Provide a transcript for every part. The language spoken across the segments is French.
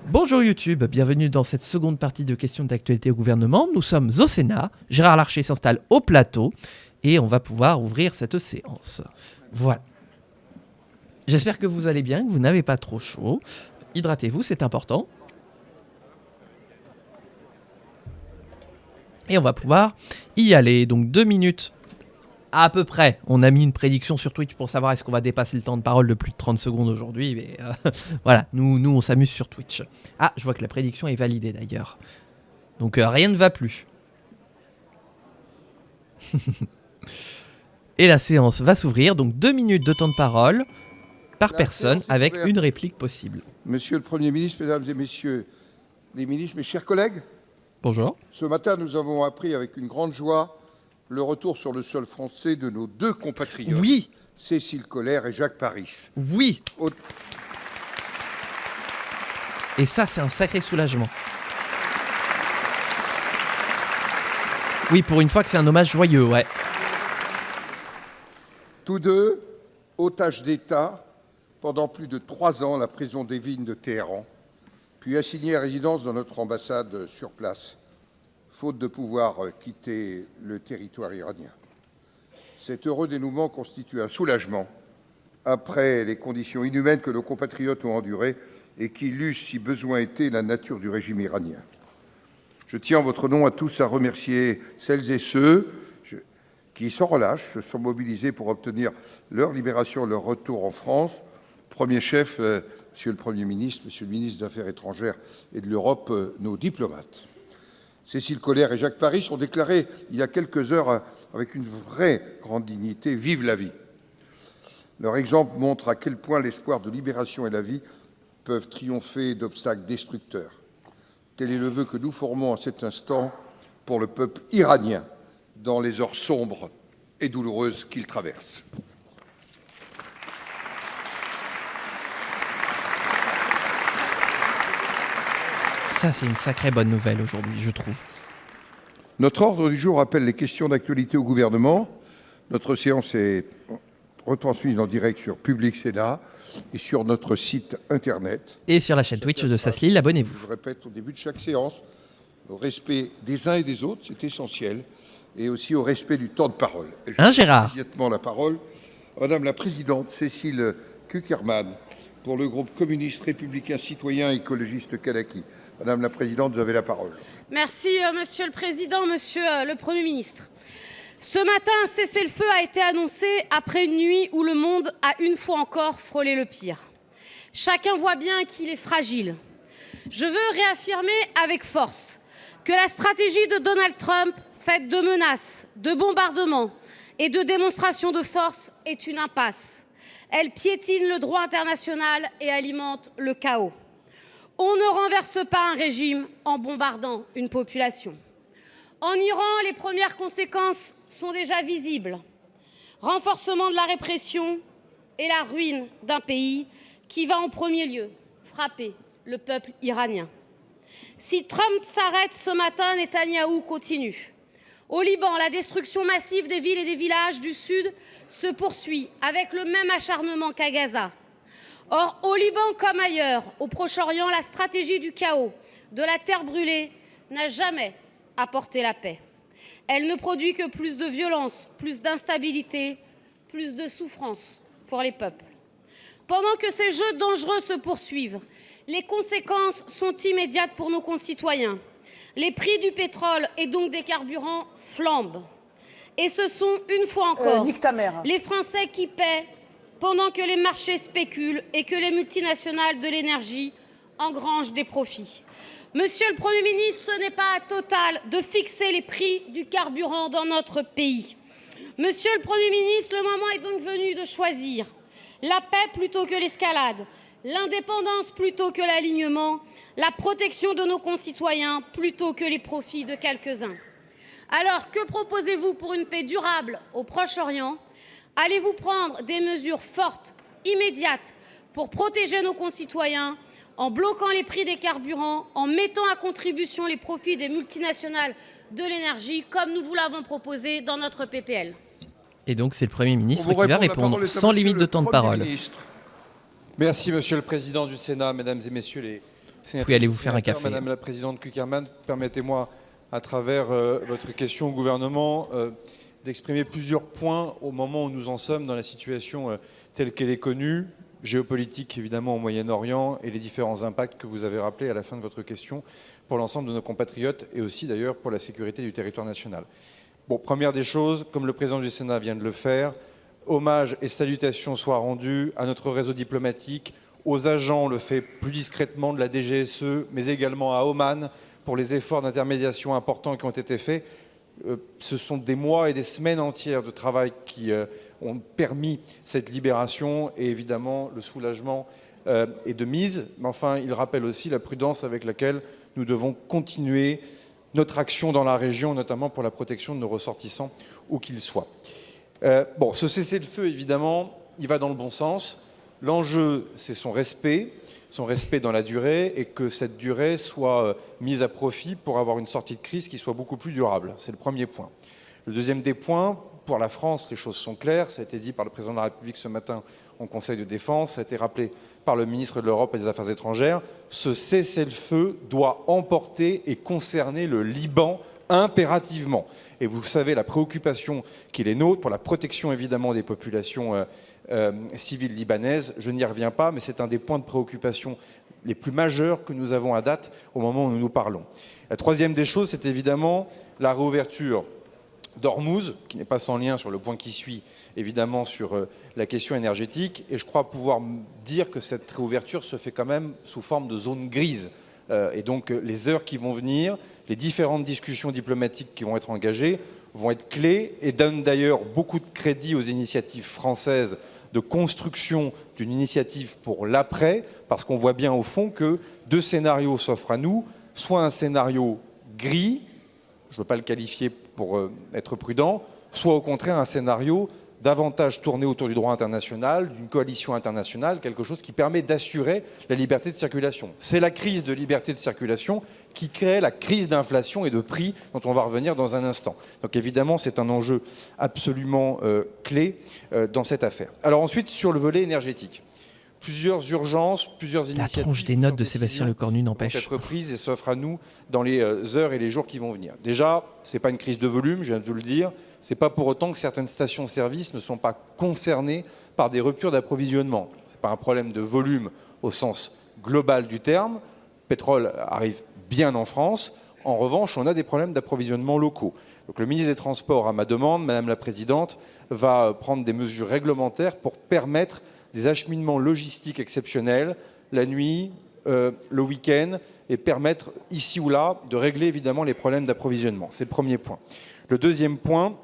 Bonjour YouTube, bienvenue dans cette seconde partie de questions d'actualité au gouvernement. Nous sommes au Sénat, Gérard Larcher s'installe au plateau et on va pouvoir ouvrir cette séance. Voilà. J'espère que vous allez bien, que vous n'avez pas trop chaud. Hydratez-vous, c'est important. Et on va pouvoir y aller. Donc 2 minutes à peu près. On a mis une prédiction sur Twitch pour savoir est-ce qu'on va dépasser le temps de parole de plus de 30 secondes aujourd'hui. Mais voilà, nous on s'amuse sur Twitch. Ah, je vois que la prédiction est validée d'ailleurs. Donc rien ne va plus. Et la séance va s'ouvrir. Donc 2 minutes de temps de parole par personne avec une réplique possible. Monsieur le Premier ministre, Mesdames et Messieurs les ministres, mes chers collègues, bonjour. Ce matin, nous avons appris avec une grande joie le retour sur le sol français de nos deux compatriotes, oui. Cécile Collère et Jacques Paris. Oui. Et ça, c'est un sacré soulagement. Oui, pour une fois que c'est un hommage joyeux, ouais. Tous deux, otages d'État, pendant plus de 3 ans à la prison d'Evin de Téhéran, puis assignés à résidence dans notre ambassade sur place, faute de pouvoir quitter le territoire iranien. Cet heureux dénouement constitue un soulagement après les conditions inhumaines que nos compatriotes ont endurées et qui illustrent, si besoin était, la nature du régime iranien. Je tiens en votre nom à tous à remercier celles et ceux qui, sans relâche, se sont mobilisés pour obtenir leur libération et leur retour en France. Premier chef, Monsieur le Premier ministre, Monsieur le ministre des Affaires étrangères et de l'Europe, nos diplomates. Cécile Collère et Jacques Paris ont déclaré il y a quelques heures avec une vraie grande dignité « Vive la vie ». Leur exemple montre à quel point l'espoir de libération et la vie peuvent triompher d'obstacles destructeurs. Tel est le vœu que nous formons en cet instant pour le peuple iranien dans les heures sombres et douloureuses qu'il traverse. Ça, c'est une sacrée bonne nouvelle aujourd'hui, je trouve. Notre ordre du jour appelle les questions d'actualité au gouvernement. Notre séance est retransmise en direct sur Public Sénat et sur notre site internet. Et sur la chaîne Twitch de Saslil, abonnez-vous. Je répète au début de chaque séance, au respect des uns et des autres, c'est essentiel, et aussi au respect du temps de parole. Gérard. Immédiatement la parole à Madame la Présidente Cécile Cukierman pour le groupe communiste républicain citoyen écologiste Kanaki. Madame la Présidente, vous avez la parole. Merci, Monsieur le Président, Monsieur le Premier ministre. Ce matin, un cessez-le-feu a été annoncé après une nuit où le monde a une fois encore frôlé le pire. Chacun voit bien qu'il est fragile. Je veux réaffirmer avec force que la stratégie de Donald Trump, faite de menaces, de bombardements et de démonstrations de force, est une impasse. Elle piétine le droit international et alimente le chaos. On ne renverse pas un régime en bombardant une population. En Iran, les premières conséquences sont déjà visibles. Renforcement de la répression et la ruine d'un pays qui va en premier lieu frapper le peuple iranien. Si Trump s'arrête ce matin, Netanyahou continue. Au Liban, la destruction massive des villes et des villages du sud se poursuit avec le même acharnement qu'à Gaza. Or, au Liban comme ailleurs, au Proche-Orient, la stratégie du chaos, de la terre brûlée, n'a jamais apporté la paix. Elle ne produit que plus de violence, plus d'instabilité, plus de souffrance pour les peuples. Pendant que ces jeux dangereux se poursuivent, les conséquences sont immédiates pour nos concitoyens. Les prix du pétrole et donc des carburants flambent. Et ce sont, une fois encore, les Français qui paient pendant que les marchés spéculent et que les multinationales de l'énergie engrangent des profits. Monsieur le Premier ministre, ce n'est pas à Total de fixer les prix du carburant dans notre pays. Monsieur le Premier ministre, le moment est donc venu de choisir la paix plutôt que l'escalade, l'indépendance plutôt que l'alignement, la protection de nos concitoyens plutôt que les profits de quelques-uns. Alors, que proposez-vous pour une paix durable au Proche-Orient ? Allez-vous prendre des mesures fortes, immédiates, pour protéger nos concitoyens, en bloquant les prix des carburants, en mettant à contribution les profits des multinationales de l'énergie, comme nous vous l'avons proposé dans notre PPL? Et donc, c'est le Premier ministre qui va répondre, sans limite de temps de parole. Merci, Monsieur le Président du Sénat, Mesdames et Messieurs Vous pouvez aller vous faire un café. Madame la Présidente Cukierman, permettez-moi, à travers votre question au gouvernement, d'exprimer plusieurs points au moment où nous en sommes dans la situation telle qu'elle est connue, géopolitique évidemment au Moyen-Orient et les différents impacts que vous avez rappelés à la fin de votre question pour l'ensemble de nos compatriotes et aussi d'ailleurs pour la sécurité du territoire national. Bon, première des choses, comme le président du Sénat vient de le faire, hommage et salutations soient rendus à notre réseau diplomatique, aux agents, on le fait plus discrètement, de la DGSE, mais également à Oman pour les efforts d'intermédiation importants qui ont été faits. Ce sont des mois et des semaines entières de travail qui ont permis cette libération et évidemment le soulagement est de mise. Mais enfin, il rappelle aussi la prudence avec laquelle nous devons continuer notre action dans la région, notamment pour la protection de nos ressortissants, où qu'ils soient. Bon, ce cessez-le-feu, évidemment, il va dans le bon sens. L'enjeu, c'est son respect dans la durée et que cette durée soit mise à profit pour avoir une sortie de crise qui soit beaucoup plus durable. C'est le premier point. Le deuxième des points, pour la France, les choses sont claires. Ça a été dit par le président de la République ce matin au Conseil de défense. Ça a été rappelé par le ministre de l'Europe et des Affaires étrangères. Ce cessez-le-feu doit emporter et concerner le Liban impérativement. Et vous savez la préoccupation qu'il est nôtre pour la protection évidemment des populations civiles libanaises. Je n'y reviens pas, mais c'est un des points de préoccupation les plus majeurs que nous avons à date au moment où nous nous parlons. La troisième des choses, c'est évidemment la réouverture d'Ormuz, qui n'est pas sans lien sur le point qui suit, évidemment sur la question énergétique. Et je crois pouvoir dire que cette réouverture se fait quand même sous forme de zone grise. Et donc les heures qui vont venir, les différentes discussions diplomatiques qui vont être engagées vont être clés et donnent d'ailleurs beaucoup de crédit aux initiatives françaises de construction d'une initiative pour l'après, parce qu'on voit bien au fond que deux scénarios s'offrent à nous, soit un scénario gris, je ne veux pas le qualifier pour être prudent, soit au contraire un scénario davantage tourné autour du droit international, d'une coalition internationale, quelque chose qui permet d'assurer la liberté de circulation. C'est la crise de liberté de circulation qui crée la crise d'inflation et de prix dont on va revenir dans un instant. Donc évidemment, c'est un enjeu absolument clé dans cette affaire. Alors ensuite, sur le volet énergétique. Plusieurs urgences, plusieurs initiatives. La tronche des notes de Sébastien Lecornu n'empêche. Être prises et s'offrent à nous dans les heures et les jours qui vont venir. Déjà, ce n'est pas une crise de volume, je viens de vous le dire. Ce n'est pas pour autant que certaines stations-service ne sont pas concernées par des ruptures d'approvisionnement. Ce n'est pas un problème de volume au sens global du terme. Le pétrole arrive bien en France. En revanche, on a des problèmes d'approvisionnement locaux. Donc, le ministre des Transports, à ma demande, Madame la Présidente, va prendre des mesures réglementaires pour permettre des acheminements logistiques exceptionnels, la nuit, le week-end, et permettre ici ou là de régler évidemment les problèmes d'approvisionnement. C'est le premier point. Le deuxième point,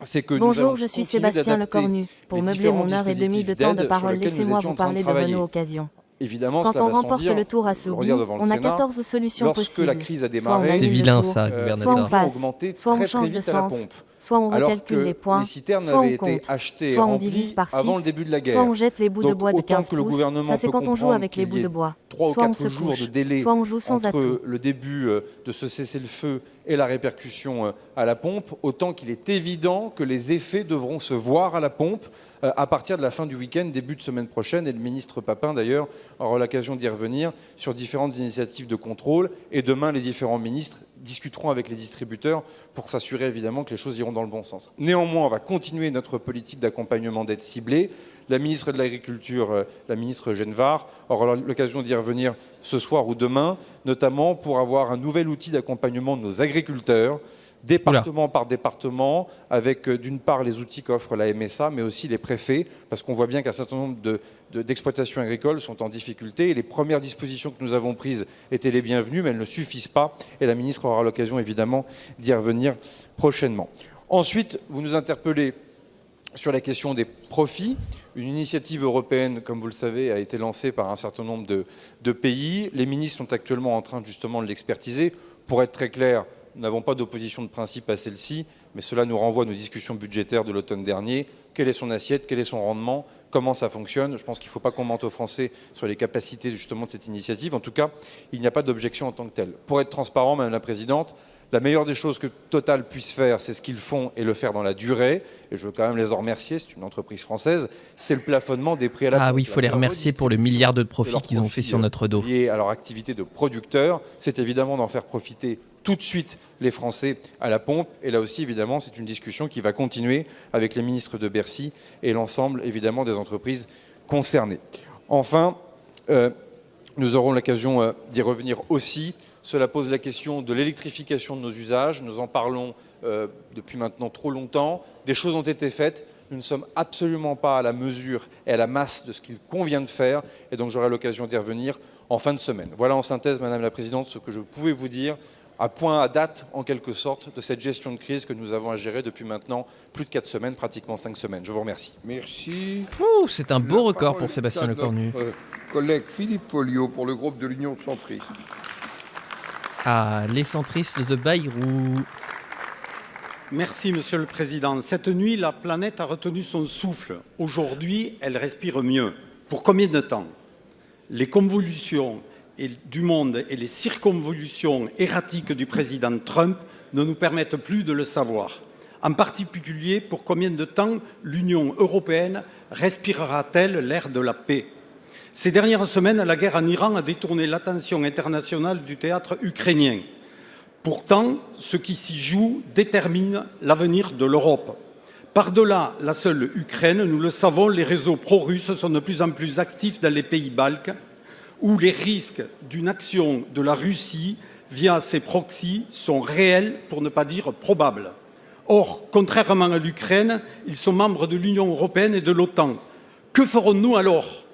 c'est que Bonjour, je suis Sébastien Lecornu. Pour meubler mon heure et demie de temps de parole, laissez-moi vous parler de Renault Occasion. Évidemment, quand cela on va sans remporte dire, le tour à Slougui, on a 14 solutions lorsque possibles. la crise a démarré, c'est vilain ça, gouvernement. Soit on passe, soit on très change de vite à la sens, pompe. soit on Alors recalcule que les points, les citernes soit avaient on été compte, achetées et soit on remplies divise par 6, avant le début de la guerre. soit on jette les bouts de Donc, bois de autant 15 que le pouces, gouvernement ça c'est peut quand on joue comprendre avec les qu'il y bouts ait de bois. 3 ou Soit on 4 se jours couche, de délai soit on joue sans atout. entre le début de ce cessez-le-feu et la répercussion à la pompe, autant qu'il est évident que les effets devront se voir à la pompe à partir de la fin du week-end, début de semaine prochaine. Et le ministre Papin, d'ailleurs, aura l'occasion d'y revenir sur différentes initiatives de contrôle. Et demain, les différents ministres discuteront avec les distributeurs pour s'assurer évidemment que les choses iront dans le bon sens. Néanmoins, on va continuer notre politique d'accompagnement d'aide ciblée. La ministre de l'Agriculture, la ministre Genevard, aura l'occasion d'y revenir ce soir ou demain, notamment pour avoir un nouvel outil d'accompagnement de nos agriculteurs, département par département, avec d'une part les outils qu'offre la MSA, mais aussi les préfets, parce qu'on voit bien qu'un certain nombre d'exploitations agricoles sont en difficulté. Et les premières dispositions que nous avons prises étaient les bienvenues, mais elles ne suffisent pas. Et la ministre aura l'occasion, évidemment, d'y revenir prochainement. Ensuite, vous nous interpellez sur la question des profits. Une initiative européenne, comme vous le savez, a été lancée par un certain nombre de pays. Les ministres sont actuellement en train justement de l'expertiser. Pour être très clair, nous n'avons pas d'opposition de principe à celle-ci, mais cela nous renvoie à nos discussions budgétaires de l'automne dernier. Quelle est son assiette? Quel est son rendement? Comment ça fonctionne? Je pense qu'il ne faut pas qu'on mente aux Français sur les capacités justement de cette initiative. En tout cas, il n'y a pas d'objection en tant que telle. Pour être transparent, Madame la Présidente, La meilleure des choses que Total puisse faire, c'est ce qu'ils font et le faire dans la durée. Et je veux quand même les en remercier, c'est une entreprise française. C'est le plafonnement des prix à la pompe. Ah oui, il faut les remercier pour le milliard de profits qu'ils ont fait sur notre dos. Lié à leur activité de producteur, c'est évidemment d'en faire profiter tout de suite les Français à la pompe. Et là aussi, évidemment, c'est une discussion qui va continuer avec les ministres de Bercy et l'ensemble, évidemment, des entreprises concernées. Enfin, nous aurons l'occasion d'y revenir aussi. Cela pose la question de l'électrification de nos usages. Nous en parlons depuis maintenant trop longtemps. Des choses ont été faites. Nous ne sommes absolument pas à la mesure et à la masse de ce qu'il convient de faire. Et donc, j'aurai l'occasion d'y revenir en fin de semaine. Voilà en synthèse, Madame la Présidente, ce que je pouvais vous dire à point à date, en quelque sorte, de cette gestion de crise que nous avons à gérer depuis maintenant plus de 4 semaines, pratiquement 5 semaines. Je vous remercie. Merci. C'est un beau record pour Sébastien Lecornu. Collègue Philippe Folliot pour le groupe de l'Union centriste. Ah, les centristes de Bayrou. Merci, Monsieur le Président. Cette nuit, la planète a retenu son souffle. Aujourd'hui, elle respire mieux. Pour combien de temps? Les convulsions du monde et les circonvolutions erratiques du président Trump ne nous permettent plus de le savoir. En particulier, pour combien de temps l'Union européenne respirera-t-elle l'air de la paix? Ces dernières semaines, la guerre en Iran a détourné l'attention internationale du théâtre ukrainien. Pourtant, ce qui s'y joue détermine l'avenir de l'Europe. Par-delà la seule Ukraine, nous le savons, les réseaux pro-russes sont de plus en plus actifs dans les pays baltes, où les risques d'une action de la Russie via ses proxys sont réels, pour ne pas dire probables. Or, contrairement à l'Ukraine, ils sont membres de l'Union européenne et de l'OTAN. Que ferons-nous alors?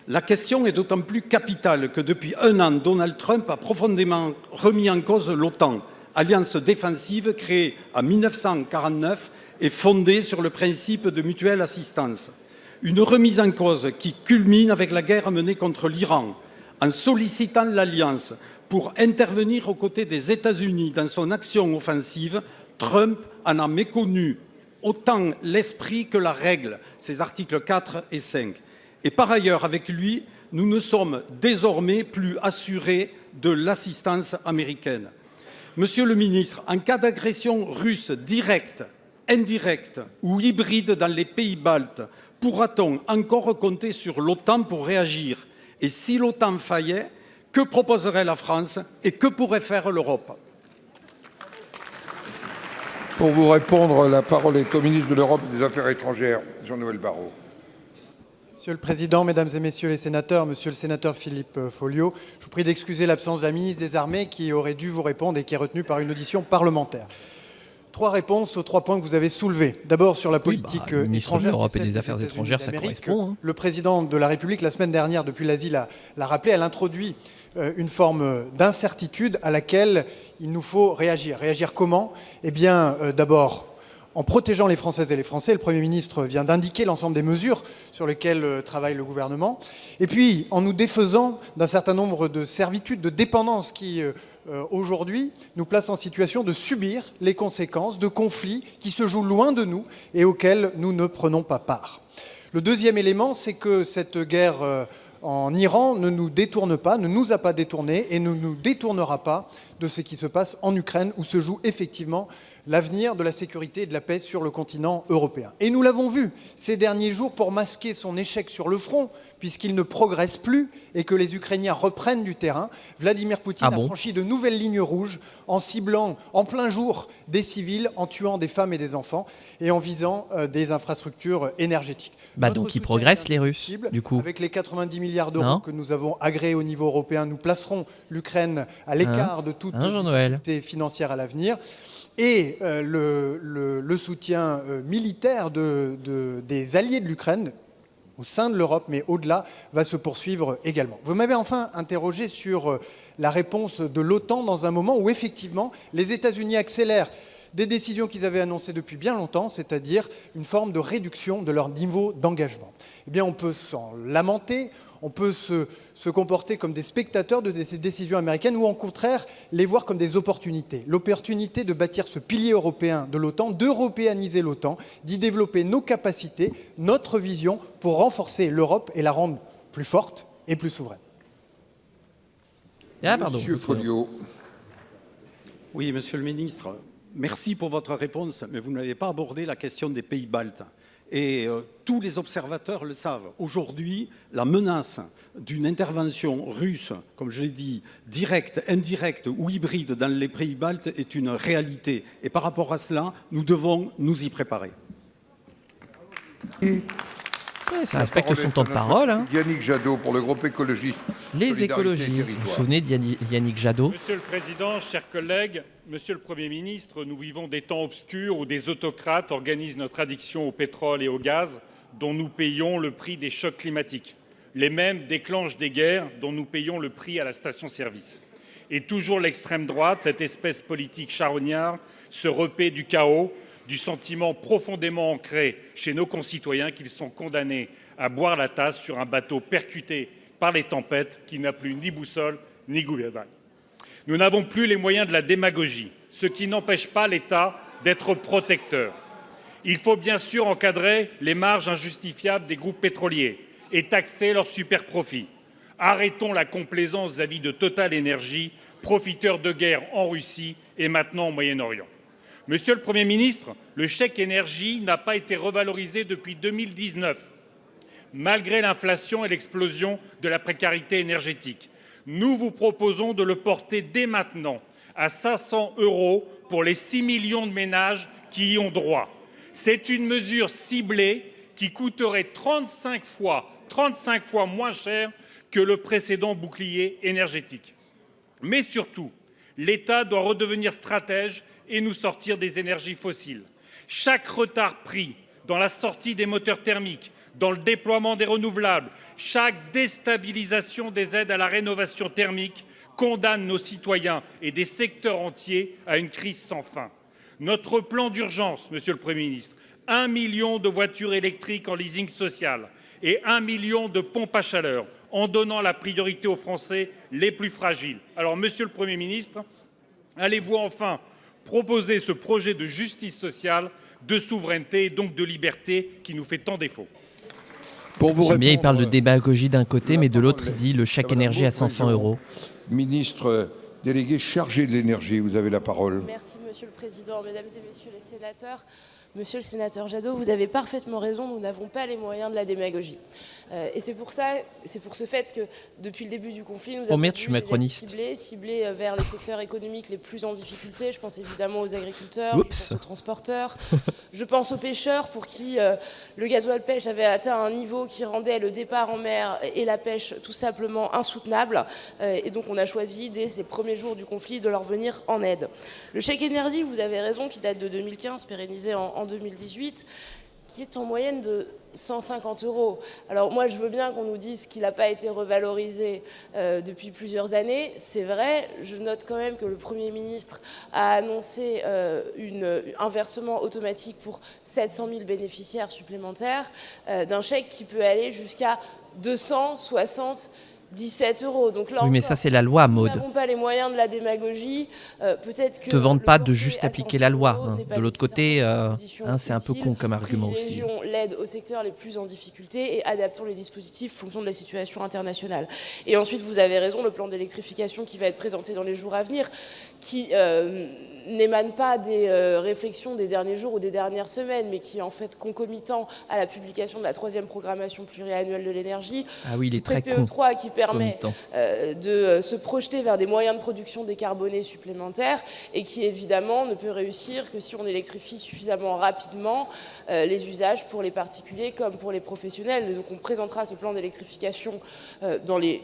La question est d'autant plus capitale que depuis un an, Donald Trump a profondément remis en cause l'OTAN, alliance défensive créée en 1949 et fondée sur le principe de mutuelle assistance. Une remise en cause qui culmine avec la guerre menée contre l'Iran, en sollicitant l'Alliance pour intervenir aux côtés des États-Unis dans son action offensive. Trump en a méconnu autant l'esprit que la règle, ses articles 4 et 5. Et par ailleurs, avec lui, nous ne sommes désormais plus assurés de l'assistance américaine. Monsieur le ministre, en cas d'agression russe directe, indirecte ou hybride dans les pays baltes, pourra-t-on encore compter sur l'OTAN pour réagir? Et si l'OTAN faillait, que proposerait la France et que pourrait faire l'Europe? Pour vous répondre, la parole est au ministre de l'Europe et des Affaires étrangères, Jean-Noël Barrot. Monsieur le Président, Mesdames et Messieurs les sénateurs, Monsieur le sénateur Philippe Folliot, je vous prie d'excuser l'absence de la ministre des Armées qui aurait dû vous répondre et qui est retenue par une audition parlementaire. 3 réponses aux 3 points que vous avez soulevés. D'abord sur la politique étrangère. De l'Europe et des Affaires étrangères, ça correspond. Hein. Le président de la République, la semaine dernière, depuis l'asile, l'a rappelé, elle introduit une forme d'incertitude à laquelle il nous faut réagir. Réagir comment? Eh bien, d'abord, en protégeant les Françaises et les Français. Le Premier ministre vient d'indiquer l'ensemble des mesures sur lesquelles travaille le gouvernement. Et puis, en nous défaisant d'un certain nombre de servitudes, de dépendances qui, aujourd'hui, nous placent en situation de subir les conséquences de conflits qui se jouent loin de nous et auxquels nous ne prenons pas part. Le deuxième élément, c'est que cette guerre en Iran ne nous détourne pas, ne nous a pas détournés et ne nous détournera pas de ce qui se passe en Ukraine, où se joue effectivement l'avenir de la sécurité et de la paix sur le continent européen. Et nous l'avons vu ces derniers jours pour masquer son échec sur le front, puisqu'il ne progresse plus et que les Ukrainiens reprennent du terrain. Vladimir Poutine a franchi de nouvelles lignes rouges en ciblant en plein jour des civils, en tuant des femmes et des enfants et en visant des infrastructures énergétiques. Donc ils progressent les Russes, du coup. Avec les 90 milliards d'euros que nous avons agréés au niveau européen, nous placerons l'Ukraine à l'écart de toute difficulté financière à l'avenir. Et le soutien militaire des alliés de l'Ukraine, au sein de l'Europe, mais au-delà, va se poursuivre également. Vous m'avez enfin interrogé sur la réponse de l'OTAN dans un moment où, effectivement, les États-Unis accélèrent des décisions qu'ils avaient annoncées depuis bien longtemps, c'est-à-dire une forme de réduction de leur niveau d'engagement. Eh bien, on peut s'en lamenter, on peut se comporter comme des spectateurs de ces décisions américaines ou, au contraire, les voir comme des opportunités. L'opportunité de bâtir ce pilier européen de l'OTAN, d'européaniser l'OTAN, d'y développer nos capacités, notre vision pour renforcer l'Europe et la rendre plus forte et plus souveraine. Monsieur Folliot. Oui, Monsieur le Ministre, merci pour votre réponse, mais vous n'avez pas abordé la question des pays baltes. Et tous les observateurs le savent. Aujourd'hui, la menace d'une intervention russe, comme je l'ai dit, directe, indirecte ou hybride dans les pays baltes est une réalité. Et par rapport à cela, nous devons nous y préparer. Ça respecte son temps de parole. Hein. Yannick Jadot pour le groupe écologiste. Les écologistes, vous vous souvenez d'Yannick Jadot? Monsieur le Président, chers collègues, Monsieur le Premier ministre, nous vivons des temps obscurs où des autocrates organisent notre addiction au pétrole et au gaz, dont nous payons le prix des chocs climatiques. Les mêmes déclenchent des guerres dont nous payons le prix à la station-service. Et toujours l'extrême droite, cette espèce politique charognard, se repaît du chaos, du sentiment profondément ancré chez nos concitoyens qu'ils sont condamnés à boire la tasse sur un bateau percuté par les tempêtes qui n'a plus ni boussole ni gouvernail. Nous n'avons plus les moyens de la démagogie, ce qui n'empêche pas l'État d'être protecteur. Il faut bien sûr encadrer les marges injustifiables des groupes pétroliers et taxer leurs superprofits. Arrêtons la complaisance vis-à-vis de Total Énergie, profiteur de guerre en Russie et maintenant au Moyen-Orient. Monsieur le Premier ministre, le chèque énergie n'a pas été revalorisé depuis 2019, malgré l'inflation et l'explosion de la précarité énergétique. Nous vous proposons de le porter dès maintenant à 500 € pour les 6 millions de ménages qui y ont droit. C'est une mesure ciblée qui coûterait 35 fois moins cher que le précédent bouclier énergétique. Mais surtout, l'État doit redevenir stratège et nous sortir des énergies fossiles. Chaque retard pris dans la sortie des moteurs thermiques, dans le déploiement des renouvelables, chaque déstabilisation des aides à la rénovation thermique condamne nos citoyens et des secteurs entiers à une crise sans fin. Notre plan d'urgence, Monsieur le Premier ministre, 1 million de voitures électriques en leasing social et 1 million de pompes à chaleur, en donnant la priorité aux Français les plus fragiles. Alors, Monsieur le Premier ministre, allez-vous enfin proposer ce projet de justice sociale, de souveraineté et donc de liberté qui nous fait tant défaut? J'aime bien, il parle de démagogie d'un côté, mais de l'autre, il dit le chèque énergie à 500 €. Ministre délégué chargé de l'énergie, vous avez la parole. Merci, Monsieur le Président. Mesdames et Messieurs les sénateurs, Monsieur le sénateur Jadot, vous avez parfaitement raison, nous n'avons pas les moyens de la démagogie. Et c'est pour ce fait que depuis le début du conflit, nous avons je suis macroniste. ciblés vers les secteurs économiques les plus en difficulté. Je pense évidemment aux agriculteurs, Oups. je pense aux transporteurs, je pense aux pêcheurs pour qui le gasoil pêche avait atteint un niveau qui rendait le départ en mer et la pêche tout simplement insoutenable. Et donc on a choisi dès ces premiers jours du conflit de leur venir en aide. Le chèque énergie, vous avez raison, qui date de 2015, pérennisé en 2018, qui est en moyenne de 150 €. Alors moi, je veux bien qu'on nous dise qu'il n'a pas été revalorisé depuis plusieurs années. C'est vrai, je note quand même que le Premier ministre a annoncé un versement automatique pour 700 000 bénéficiaires supplémentaires d'un chèque qui peut aller jusqu'à 277 €. Donc là, oui, mais ça, c'est la loi, Maud. Nous n'avons pas les moyens de la démagogie. Peut-être que te vendent pas de juste appliquer la loi. Hein. De l'autre côté, c'est un peu con comme argument aussi. Privilégions l'aide aux secteurs les plus en difficulté et adaptons les dispositifs en fonction de la situation internationale. Et ensuite, vous avez raison, le plan d'électrification qui va être présenté dans les jours à venir, qui n'émane pas des réflexions des derniers jours ou des dernières semaines, mais qui est en fait concomitant à la publication de la 3e programmation pluriannuelle de l'énergie. Ah oui, il est très PPE3 qui permet de se projeter vers des moyens de production décarbonés supplémentaires et qui évidemment ne peut réussir que si on électrifie suffisamment rapidement les usages pour les particuliers comme pour les professionnels. Et donc on présentera ce plan d'électrification dans les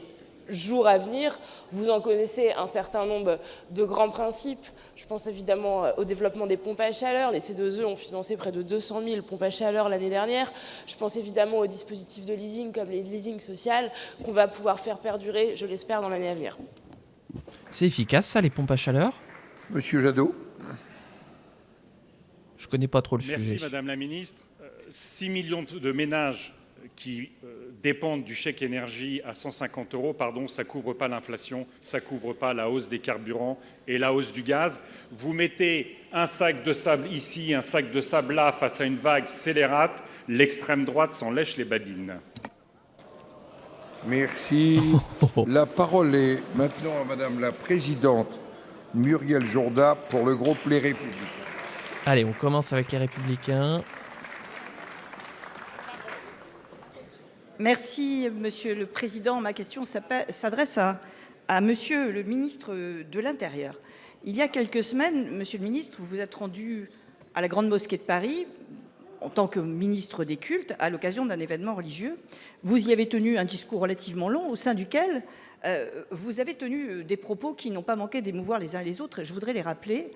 jours à venir. Vous en connaissez un certain nombre de grands principes. Je pense évidemment au développement des pompes à chaleur. Les C2E ont financé près de 200 000 pompes à chaleur l'année dernière. Je pense évidemment aux dispositifs de leasing comme les leasing social qu'on va pouvoir faire perdurer, je l'espère, dans l'année à venir. C'est efficace ça, les pompes à chaleur? Monsieur Jadot. Je connais pas trop le sujet. Merci Madame la Ministre. 6 millions de ménages qui dépendent du chèque énergie à 150 €, ça ne couvre pas l'inflation, ça ne couvre pas la hausse des carburants et la hausse du gaz. Vous mettez un sac de sable ici, un sac de sable là face à une vague scélérate, l'extrême droite s'en lèche les babines. Merci. La parole est maintenant à Madame la présidente Muriel Jourda pour le groupe Les Républicains. Allez, on commence avec les Républicains. Merci, Monsieur le Président. Ma question s'adresse à Monsieur le ministre de l'Intérieur. Il y a quelques semaines, Monsieur le ministre, vous vous êtes rendu à la Grande Mosquée de Paris en tant que ministre des cultes à l'occasion d'un événement religieux. Vous y avez tenu un discours relativement long au sein duquel vous avez tenu des propos qui n'ont pas manqué d'émouvoir les uns les autres. Et je voudrais les rappeler.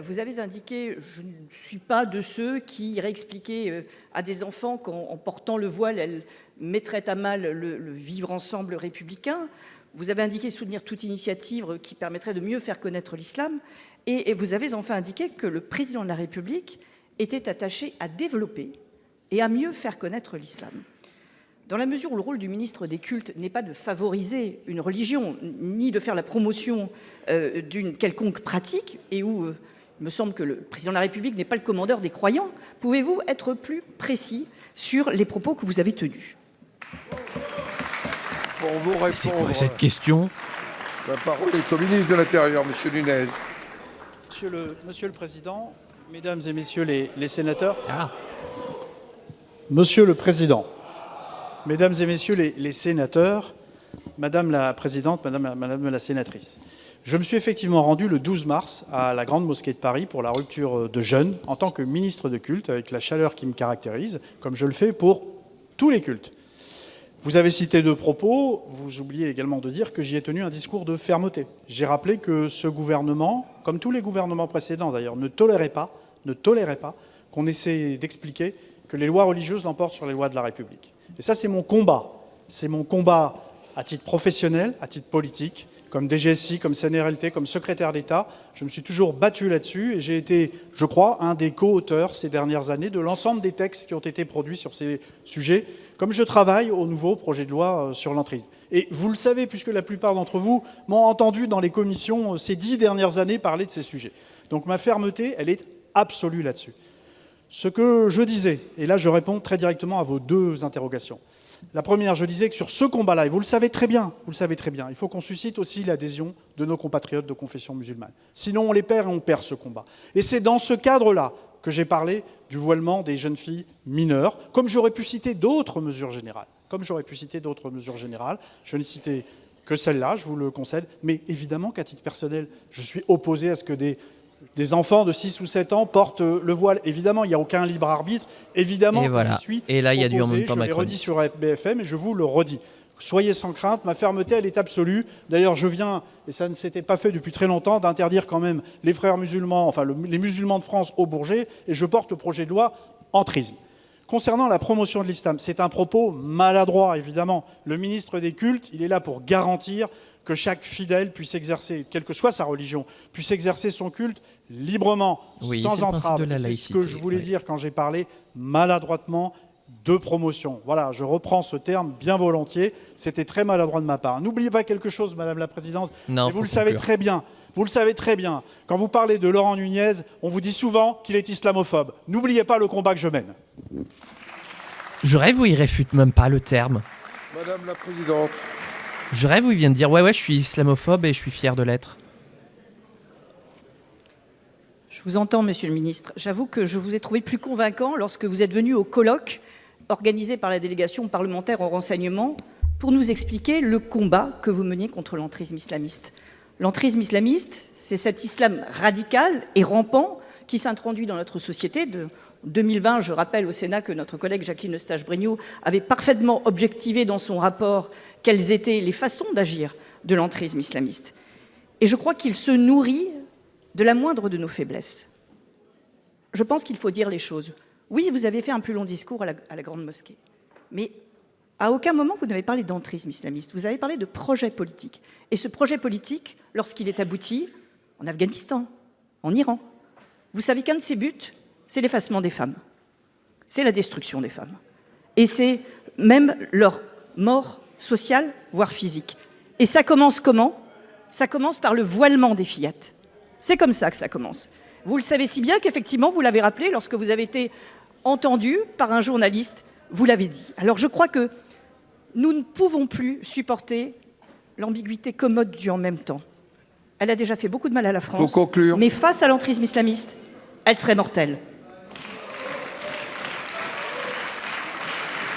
Vous avez indiqué « Je ne suis pas de ceux qui iraient expliquer à des enfants qu'en portant le voile, elles mettraient à mal le vivre ensemble républicain ». Vous avez indiqué soutenir toute initiative qui permettrait de mieux faire connaître l'islam. Et vous avez enfin indiqué que le président de la République était attaché à développer et à mieux faire connaître l'islam. Dans la mesure où le rôle du ministre des cultes n'est pas de favoriser une religion, ni de faire la promotion d'une quelconque pratique, et où il me semble que le président de la République n'est pas le commandeur des croyants, pouvez-vous être plus précis sur les propos que vous avez tenus ? Pour vous répondre, C'est quoi cette question ? la parole est au ministre de l'Intérieur, M. Nunez. Monsieur le Président, Mesdames et Messieurs les sénateurs, Ah, Monsieur le Président, Mesdames et Messieurs les sénateurs, Madame la Présidente, Madame la Sénatrice, je me suis effectivement rendu le 12 mars à la Grande Mosquée de Paris pour la rupture de jeûne en tant que ministre de culte, avec la chaleur qui me caractérise, comme je le fais pour tous les cultes. Vous avez cité deux propos, vous oubliez également de dire que j'y ai tenu un discours de fermeté. J'ai rappelé que ce gouvernement, comme tous les gouvernements précédents d'ailleurs, ne tolérait pas qu'on essaie d'expliquer que les lois religieuses l'emportent sur les lois de la République. Et ça, c'est mon combat. C'est mon combat à titre professionnel, à titre politique, comme DGSI, comme CNRLT, comme secrétaire d'État. Je me suis toujours battu là-dessus et j'ai été, je crois, un des co-auteurs ces dernières années de l'ensemble des textes qui ont été produits sur ces sujets, comme je travaille au nouveau projet de loi sur l'entrisme. Et vous le savez, puisque la plupart d'entre vous m'ont entendu dans les commissions ces 10 dernières années parler de ces sujets. Donc ma fermeté, elle est absolue là-dessus. Ce que je disais, et là je réponds très directement à vos deux interrogations. La première, je disais que sur ce combat-là, et vous le savez très bien, il faut qu'on suscite aussi l'adhésion de nos compatriotes de confession musulmane. Sinon, on les perd et on perd ce combat. Et c'est dans ce cadre-là que j'ai parlé du voilement des jeunes filles mineures, comme j'aurais pu citer d'autres mesures générales. Je n'ai cité que celle-là, je vous le concède, mais évidemment qu'à titre personnel, je suis opposé à ce que des enfants de 6 ou 7 ans portent le voile. Évidemment, il n'y a aucun libre arbitre. Évidemment, et voilà. j'y suis Et là, il y a du en opposé. même temps Je l'ai redit sur BFM et je vous le redis. Soyez sans crainte, ma fermeté, elle est absolue. D'ailleurs, je viens, et ça ne s'était pas fait depuis très longtemps, d'interdire quand même les frères musulmans, enfin les musulmans de France au Bourget, et je porte le projet de loi entrisme. Concernant la promotion de l'islam, c'est un propos maladroit, évidemment. Le ministre des cultes, il est là pour garantir que chaque fidèle puisse exercer, quelle que soit sa religion, puisse exercer son culte librement, sans entrave. C'est ce que je voulais dire quand j'ai parlé maladroitement de promotion. Voilà, je reprends ce terme bien volontiers. C'était très maladroit de ma part. N'oubliez pas quelque chose, Madame la Présidente, non, et vous le savez très bien. Vous le savez très bien. Quand vous parlez de Laurent Nunez, on vous dit souvent qu'il est islamophobe. N'oubliez pas le combat que je mène. Je rêve où il réfute même pas le terme. Madame la Présidente. Je rêve où il vient de dire ouais, je suis islamophobe et je suis fier de l'être. Je vous entends, Monsieur le Ministre. J'avoue que je vous ai trouvé plus convaincant lorsque vous êtes venu au colloque organisé par la délégation parlementaire au renseignement pour nous expliquer le combat que vous meniez contre l'entrisme islamiste. L'entrisme islamiste, c'est cet islam radical et rampant qui s'introduit dans notre société. De 2020, je rappelle au Sénat que notre collègue Jacqueline Eustache-Brinio avait parfaitement objectivé dans son rapport quelles étaient les façons d'agir de l'entrisme islamiste. Et je crois qu'il se nourrit de la moindre de nos faiblesses. Je pense qu'il faut dire les choses. Oui, vous avez fait un plus long discours à la Grande Mosquée, mais à aucun moment vous n'avez parlé d'entrisme islamiste. Vous avez parlé de projet politique. Et ce projet politique, lorsqu'il est abouti, en Afghanistan, en Iran, vous savez qu'un de ses buts, c'est l'effacement des femmes. C'est la destruction des femmes. Et c'est même leur mort sociale, voire physique. Et ça commence comment ? Ça commence par le voilement des fillettes. C'est comme ça que ça commence. Vous le savez si bien qu'effectivement, vous l'avez rappelé, lorsque vous avez été entendu par un journaliste, vous l'avez dit. Alors je crois que nous ne pouvons plus supporter l'ambiguïté commode du « en même temps ». elle a déjà fait beaucoup de mal à la France. Faut conclure. Mais face à l'entrisme islamiste, elle serait mortelle.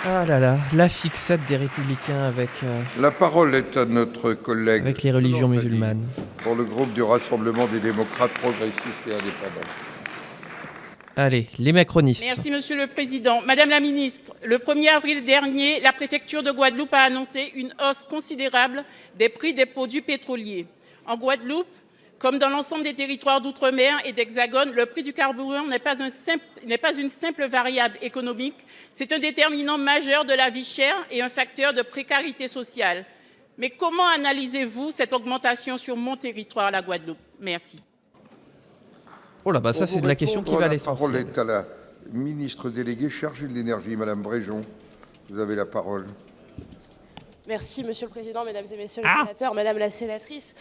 Ah là là, la fixette des Républicains avec, La parole est à notre collègue avec les religions musulmanes. pour le groupe du Rassemblement des démocrates progressistes et indépendants. Allez, les macronistes. Merci, Monsieur le Président. Madame la Ministre, le 1er avril dernier, la préfecture de Guadeloupe a annoncé une hausse considérable des prix des produits pétroliers. En Guadeloupe, comme dans l'ensemble des territoires d'outre-mer et d'Hexagone, le prix du carburant n'est pas une simple variable économique, c'est un déterminant majeur de la vie chère et un facteur de précarité sociale. Mais comment analysez-vous cette augmentation sur mon territoire, la Guadeloupe? Merci. Oh là, bah ça c'est de la question qui va à l'essentiel. La parole est à la ministre déléguée chargée de l'énergie, Madame Bréjon. Vous avez la parole. Merci, Monsieur le Président, Mesdames et Messieurs les sénateurs. Madame la sénatrice,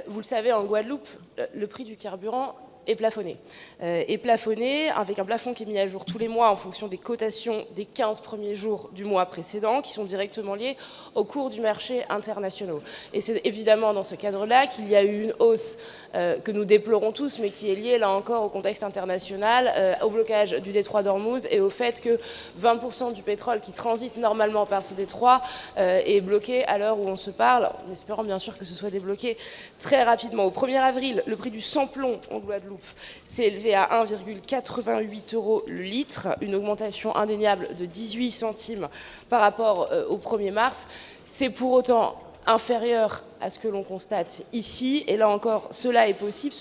vous le savez, en Guadeloupe, le prix du carburant est plafonné. Avec un plafond qui est mis à jour tous les mois en fonction des cotations des 15 premiers jours du mois précédent, qui sont directement liés au cours du marché international. Et c'est évidemment dans ce cadre-là qu'il y a eu une hausse que nous déplorons tous, mais qui est liée, là encore, au contexte international, au blocage du détroit d'Ormuz et au fait que 20% du pétrole qui transite normalement par ce détroit est bloqué à l'heure où on se parle, en espérant bien sûr que ce soit débloqué très rapidement. Au 1er avril, le prix du sans-plomb en Guadeloupe s'est élevé à 1,88 € le litre, une augmentation indéniable de 18 centimes par rapport au 1er mars. C'est pour autant inférieur à ce que l'on constate ici. Et là encore, cela est possible.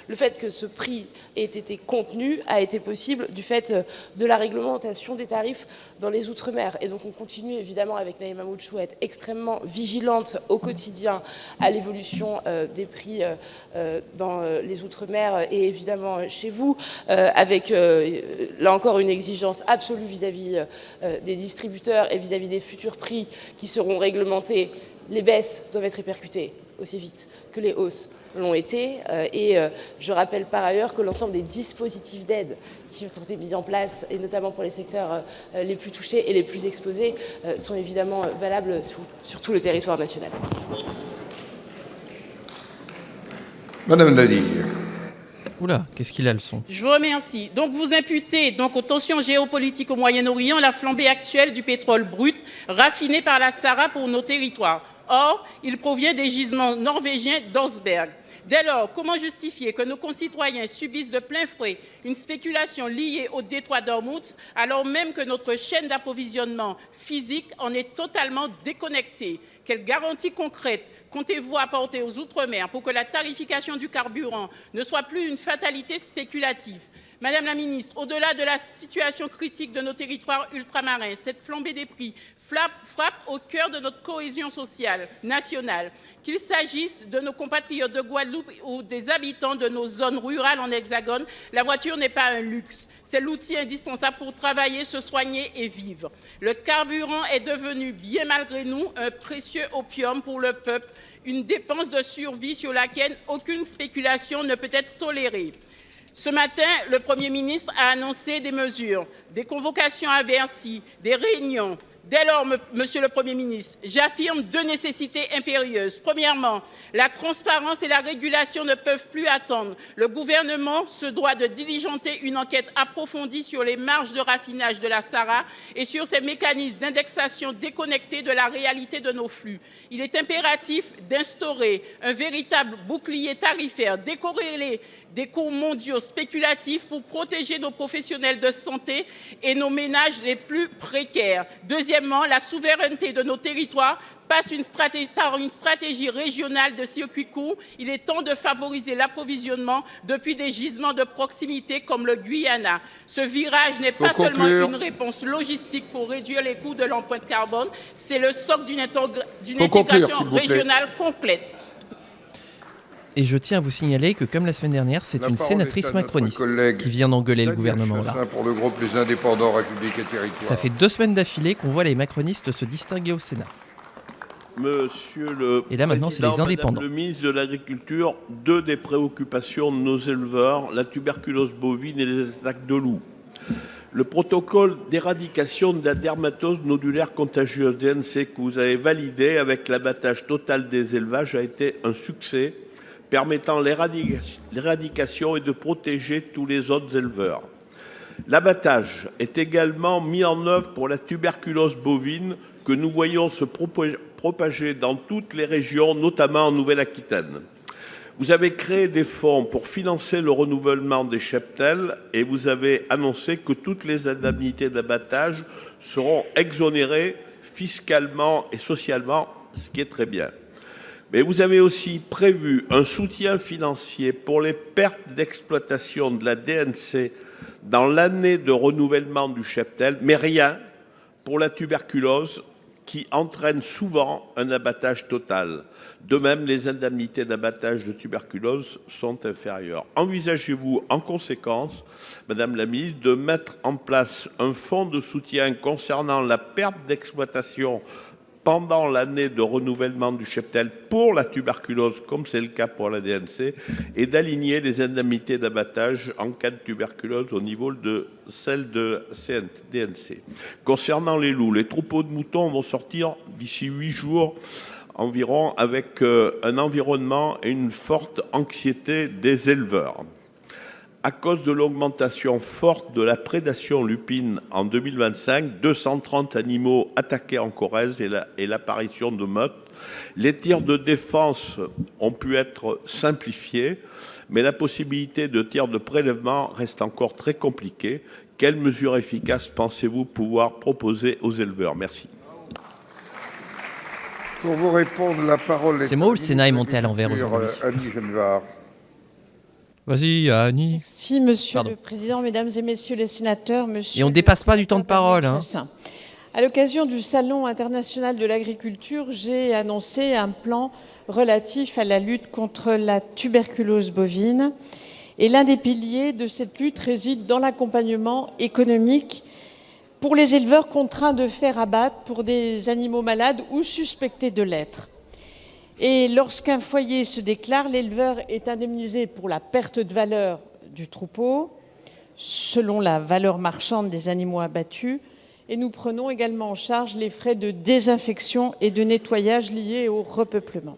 Le fait que ce prix ait été contenu a été possible du fait de la réglementation des tarifs dans les Outre-mer. Et donc on continue évidemment avec Naïma Moutchou à être extrêmement vigilante au quotidien à l'évolution des prix dans les Outre-mer et évidemment chez vous, avec là encore une exigence absolue vis-à-vis des distributeurs et vis-à-vis des futurs prix qui seront réglementés. Les baisses doivent être répercutées aussi vite que les hausses l'ont été. Et je rappelle par ailleurs que l'ensemble des dispositifs d'aide qui ont été mis en place, et notamment pour les secteurs les plus touchés et les plus exposés, sont évidemment valables sur tout le territoire national. Madame Ladille. Oula, qu'est-ce qu'il a le son? Je vous remercie. Donc vous imputez aux tensions géopolitiques au Moyen-Orient la flambée actuelle du pétrole brut raffiné par la Sahara pour nos territoires. Or, il provient des gisements norvégiens d'Oseberg. Dès lors, comment justifier que nos concitoyens subissent de plein fouet une spéculation liée au détroit d'Ormuz, alors même que notre chaîne d'approvisionnement physique en est totalement déconnectée? Quelles garanties concrètes comptez-vous apporter aux Outre-mer pour que la tarification du carburant ne soit plus une fatalité spéculative? Madame la ministre, au-delà de la situation critique de nos territoires ultramarins, cette flambée des prix frappe au cœur de notre cohésion sociale nationale. Qu'il s'agisse de nos compatriotes de Guadeloupe ou des habitants de nos zones rurales en Hexagone, la voiture n'est pas un luxe. C'est l'outil indispensable pour travailler, se soigner et vivre. Le carburant est devenu, bien malgré nous, un précieux opium pour le peuple, une dépense de survie sur laquelle aucune spéculation ne peut être tolérée. Ce matin, le Premier ministre a annoncé des mesures, des convocations à Bercy, des réunions. Dès lors, Monsieur le Premier ministre, j'affirme deux nécessités impérieuses. Premièrement, la transparence et la régulation ne peuvent plus attendre. Le gouvernement se doit de diligenter une enquête approfondie sur les marges de raffinage de la Sahara et sur ces mécanismes d'indexation déconnectés de la réalité de nos flux. Il est impératif d'instaurer un véritable bouclier tarifaire décorrélé des cours mondiaux spéculatifs pour protéger nos professionnels de santé et nos ménages les plus précaires. Deuxièmement, la souveraineté de nos territoires passe par une stratégie régionale de circuits courts. Il est temps de favoriser l'approvisionnement depuis des gisements de proximité comme le Guyana. Ce virage n'est pas seulement une réponse logistique pour réduire les coûts de l'empreinte carbone, c'est le socle d'une intégration régionale complète. Et je tiens à vous signaler que, comme la semaine dernière, c'est une sénatrice macroniste qui vient d'engueuler le gouvernement là. Pour le groupe Les Indépendants, République et Territoires. Ça fait 2 semaines d'affilée qu'on voit les macronistes se distinguer au Sénat. Monsieur le Et là maintenant, c'est les indépendants. Madame le ministre de l'Agriculture, deux des préoccupations de nos éleveurs, la tuberculose bovine et les attaques de loups. Le protocole d'éradication de la dermatose nodulaire contagieuse DNC que vous avez validé avec l'abattage total des élevages a été un succès, permettant l'éradication et de protéger tous les autres éleveurs. L'abattage est également mis en œuvre pour la tuberculose bovine que nous voyons se propager dans toutes les régions, notamment en Nouvelle-Aquitaine. Vous avez créé des fonds pour financer le renouvellement des cheptels et vous avez annoncé que toutes les indemnités d'abattage seront exonérées fiscalement et socialement, ce qui est très bien. Mais vous avez aussi prévu un soutien financier pour les pertes d'exploitation de la DNC dans l'année de renouvellement du cheptel, mais rien pour la tuberculose qui entraîne souvent un abattage total. De même, les indemnités d'abattage de tuberculose sont inférieures. Envisagez-vous en conséquence, Madame la Ministre, de mettre en place un fonds de soutien concernant la perte d'exploitation pendant l'année de renouvellement du cheptel pour la tuberculose, comme c'est le cas pour la DNC, et d'aligner les indemnités d'abattage en cas de tuberculose au niveau de celles de DNC. Concernant les loups, les troupeaux de moutons vont sortir d'ici 8 jours environ avec un environnement et une forte anxiété des éleveurs. À cause de l'augmentation forte de la prédation lupine en 2025, 230 animaux attaqués en Corrèze et l'apparition de meutes, les tirs de défense ont pu être simplifiés, mais la possibilité de tirs de prélèvement reste encore très compliquée. Quelles mesures efficaces pensez-vous pouvoir proposer aux éleveurs? Merci. Pour vous répondre, la parole est... C'est moi ou le Sénat est monté à l'envers aujourd'hui? Annie Genevard. Vas-y, Annie. Merci, Monsieur le Président, Mesdames et Messieurs les sénateurs. Monsieur et on ne dépasse pas du temps de parole. Hein. À l'occasion du Salon international de l'agriculture, j'ai annoncé un plan relatif à la lutte contre la tuberculose bovine. Et l'un des piliers de cette lutte réside dans l'accompagnement économique pour les éleveurs contraints de faire abattre pour des animaux malades ou suspectés de l'être. Et lorsqu'un foyer se déclare, l'éleveur est indemnisé pour la perte de valeur du troupeau, selon la valeur marchande des animaux abattus, et nous prenons également en charge les frais de désinfection et de nettoyage liés au repeuplement.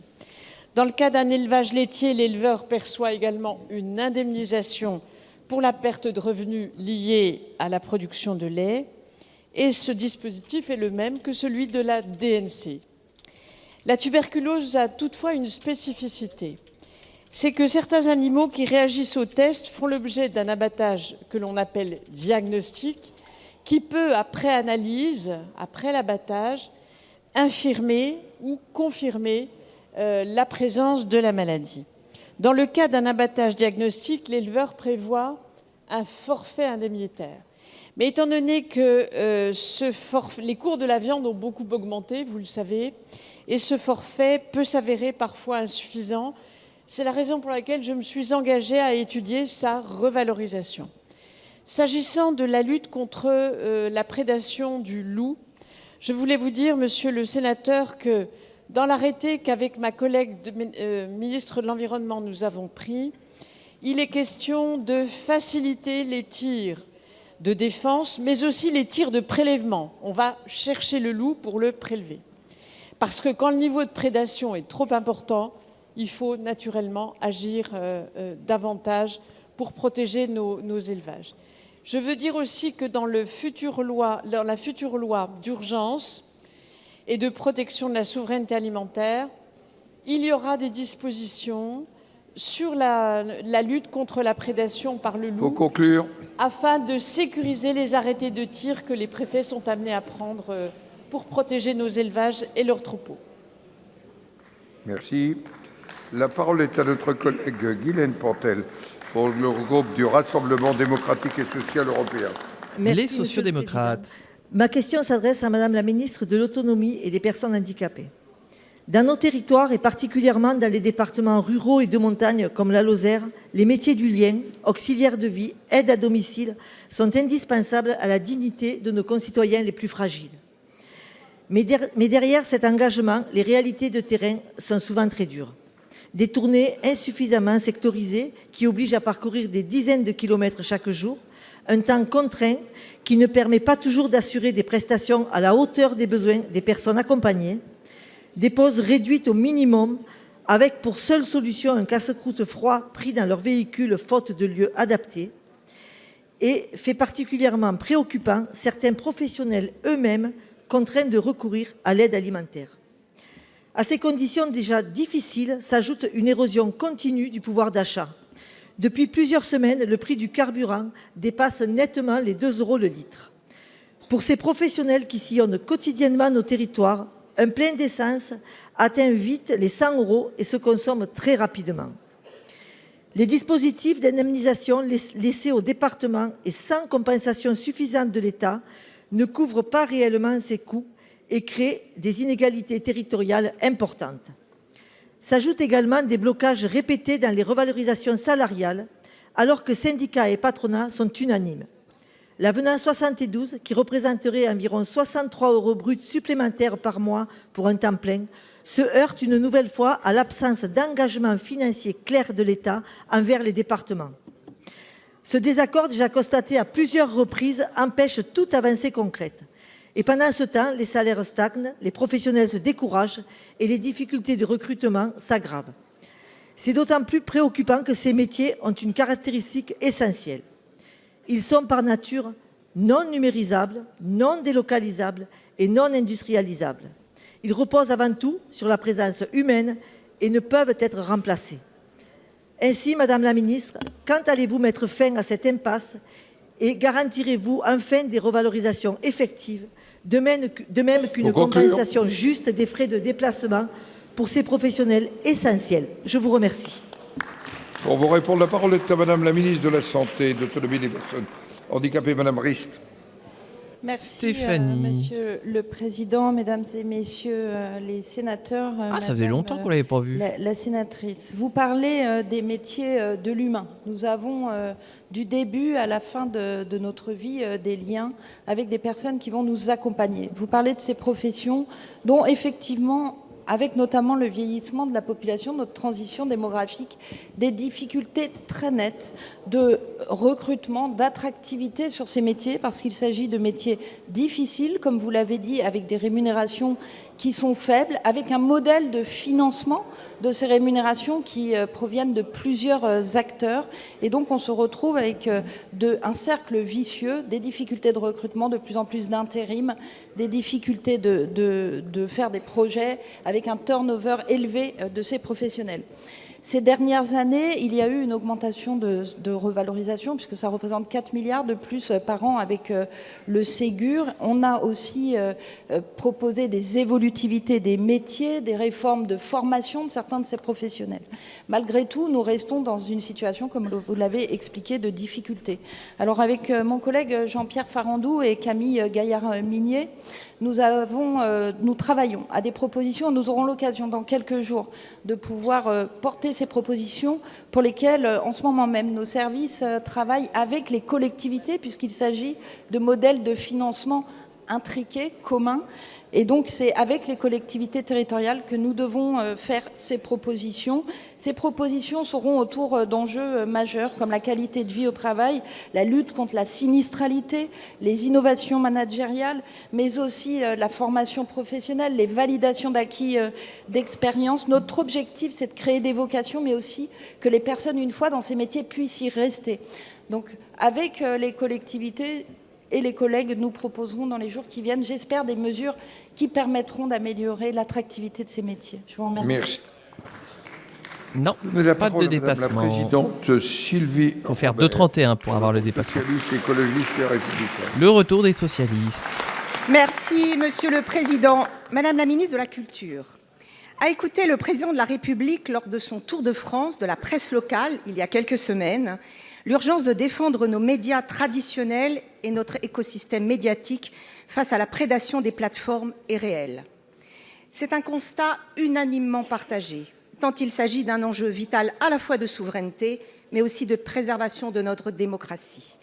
Dans le cas d'un élevage laitier, l'éleveur perçoit également une indemnisation pour la perte de revenus liée à la production de lait, et ce dispositif est le même que celui de la DNC. La tuberculose a toutefois une spécificité. C'est que certains animaux qui réagissent au test font l'objet d'un abattage que l'on appelle diagnostic, qui peut, après analyse, après l'abattage, infirmer ou confirmer la présence de la maladie. Dans le cas d'un abattage diagnostique, l'éleveur prévoit un forfait indemnitaire. Mais étant donné que les cours de la viande ont beaucoup augmenté, vous le savez, et ce forfait peut s'avérer parfois insuffisant. C'est la raison pour laquelle je me suis engagée à étudier sa revalorisation. S'agissant de la lutte contre la prédation du loup, je voulais vous dire, monsieur le sénateur, que dans l'arrêté qu'avec ma collègue ministre de l'Environnement nous avons pris, il est question de faciliter les tirs de défense, mais aussi les tirs de prélèvement. On va chercher le loup pour le prélever. Parce que quand le niveau de prédation est trop important, il faut naturellement agir davantage pour protéger nos élevages. Je veux dire aussi que dans la future loi d'urgence et de protection de la souveraineté alimentaire, il y aura des dispositions sur la lutte contre la prédation par le loup. Pour conclure. Afin de sécuriser les arrêtés de tir que les préfets sont amenés à prendre pour protéger nos élevages et leurs troupeaux. Merci. La parole est à notre collègue Guylaine Pantel pour le groupe du Rassemblement démocratique et social européen. Merci, les sociaux-démocrates. Ma question s'adresse à Madame la ministre de l'Autonomie et des Personnes handicapées. Dans nos territoires et particulièrement dans les départements ruraux et de montagne comme la Lozère, les métiers du lien, auxiliaires de vie, aide à domicile sont indispensables à la dignité de nos concitoyens les plus fragiles. Mais derrière cet engagement, les réalités de terrain sont souvent très dures. Des tournées insuffisamment sectorisées qui obligent à parcourir des dizaines de kilomètres chaque jour, un temps contraint qui ne permet pas toujours d'assurer des prestations à la hauteur des besoins des personnes accompagnées, des pauses réduites au minimum, avec pour seule solution un casse-croûte froid pris dans leur véhicule faute de lieu adapté, et fait particulièrement préoccupant certains professionnels eux-mêmes contraints de recourir à l'aide alimentaire. À ces conditions déjà difficiles s'ajoute une érosion continue du pouvoir d'achat. Depuis plusieurs semaines, le prix du carburant dépasse nettement les 2 € le litre. Pour ces professionnels qui sillonnent quotidiennement nos territoires, un plein d'essence atteint vite les 100 € et se consomme très rapidement. Les dispositifs d'indemnisation laissés aux départements et sans compensation suffisante de l'État ne couvrent pas réellement ces coûts et créent des inégalités territoriales importantes. S'ajoutent également des blocages répétés dans les revalorisations salariales, alors que syndicats et patronats sont unanimes. L'avenant 72, qui représenterait environ 63 € bruts supplémentaires par mois pour un temps plein, se heurte une nouvelle fois à l'absence d'engagement financier clair de l'État envers les départements. Ce désaccord, déjà constaté à plusieurs reprises, empêche toute avancée concrète. Et pendant ce temps, les salaires stagnent, les professionnels se découragent et les difficultés de recrutement s'aggravent. C'est d'autant plus préoccupant que ces métiers ont une caractéristique essentielle. Ils sont par nature non numérisables, non délocalisables et non industrialisables. Ils reposent avant tout sur la présence humaine et ne peuvent être remplacés. Ainsi, Madame la Ministre, quand allez-vous mettre fin à cette impasse et garantirez-vous enfin des revalorisations effectives, de même qu'une compensation juste des frais de déplacement pour ces professionnels essentiels? Je vous remercie. Pour vous répondre, la parole est à Madame la Ministre de la Santé et de l'Autonomie des personnes handicapées, Madame Rist. Merci, Stéphanie. Monsieur le Président, Mesdames et Messieurs les sénateurs. Ça faisait longtemps qu'on ne l'avait pas vu. La sénatrice, vous parlez des métiers de l'humain. Nous avons du début à la fin de notre vie des liens avec des personnes qui vont nous accompagner. Vous parlez de ces professions dont effectivement, avec notamment le vieillissement de la population, notre transition démographique, des difficultés très nettes de recrutement, d'attractivité sur ces métiers, parce qu'il s'agit de métiers difficiles, comme vous l'avez dit, avec des rémunérations qui sont faibles, avec un modèle de financement de ces rémunérations qui proviennent de plusieurs acteurs. Et donc on se retrouve avec un cercle vicieux, des difficultés de recrutement, de plus en plus d'intérim, des difficultés de faire des projets avec un turnover élevé de ces professionnels. Ces dernières années, il y a eu une augmentation de revalorisation, puisque ça représente 4 milliards de plus par an avec le Ségur. On a aussi proposé des évolutivités des métiers, des réformes de formation de certains de ces professionnels. Malgré tout, nous restons dans une situation, comme vous l'avez expliqué, de difficulté. Alors avec mon collègue Jean-Pierre Farandou et Camille Gaillard-Minier, nous travaillons à des propositions. Nous aurons l'occasion dans quelques jours de pouvoir porter ces propositions pour lesquelles, en ce moment même, nos services travaillent avec les collectivités, puisqu'il s'agit de modèles de financement intriqués, communs. Et donc, c'est avec les collectivités territoriales que nous devons faire ces propositions. Ces propositions seront autour d'enjeux majeurs comme la qualité de vie au travail, la lutte contre la sinistralité, les innovations managériales, mais aussi la formation professionnelle, les validations d'acquis d'expérience. Notre objectif, c'est de créer des vocations, mais aussi que les personnes, une fois dans ces métiers, puissent y rester. Donc, avec les collectivités et les collègues, nous proposerons dans les jours qui viennent, j'espère, des mesures qui permettront d'améliorer l'attractivité de ces métiers. Je vous remercie. Merci. Non, pas de dépassement. La présidente Sylvie. Il faut faire 2,31 pour avoir le dépassement. Socialistes, écologistes et républicains. Le retour des socialistes. Merci, Monsieur le Président. Madame la Ministre de la Culture, à écouter le Président de la République lors de son tour de France de la presse locale, il y a quelques semaines, l'urgence de défendre nos médias traditionnels et notre écosystème médiatique face à la prédation des plateformes est réelle. C'est un constat unanimement partagé, tant il s'agit d'un enjeu vital à la fois de souveraineté, mais aussi de préservation de notre démocratie.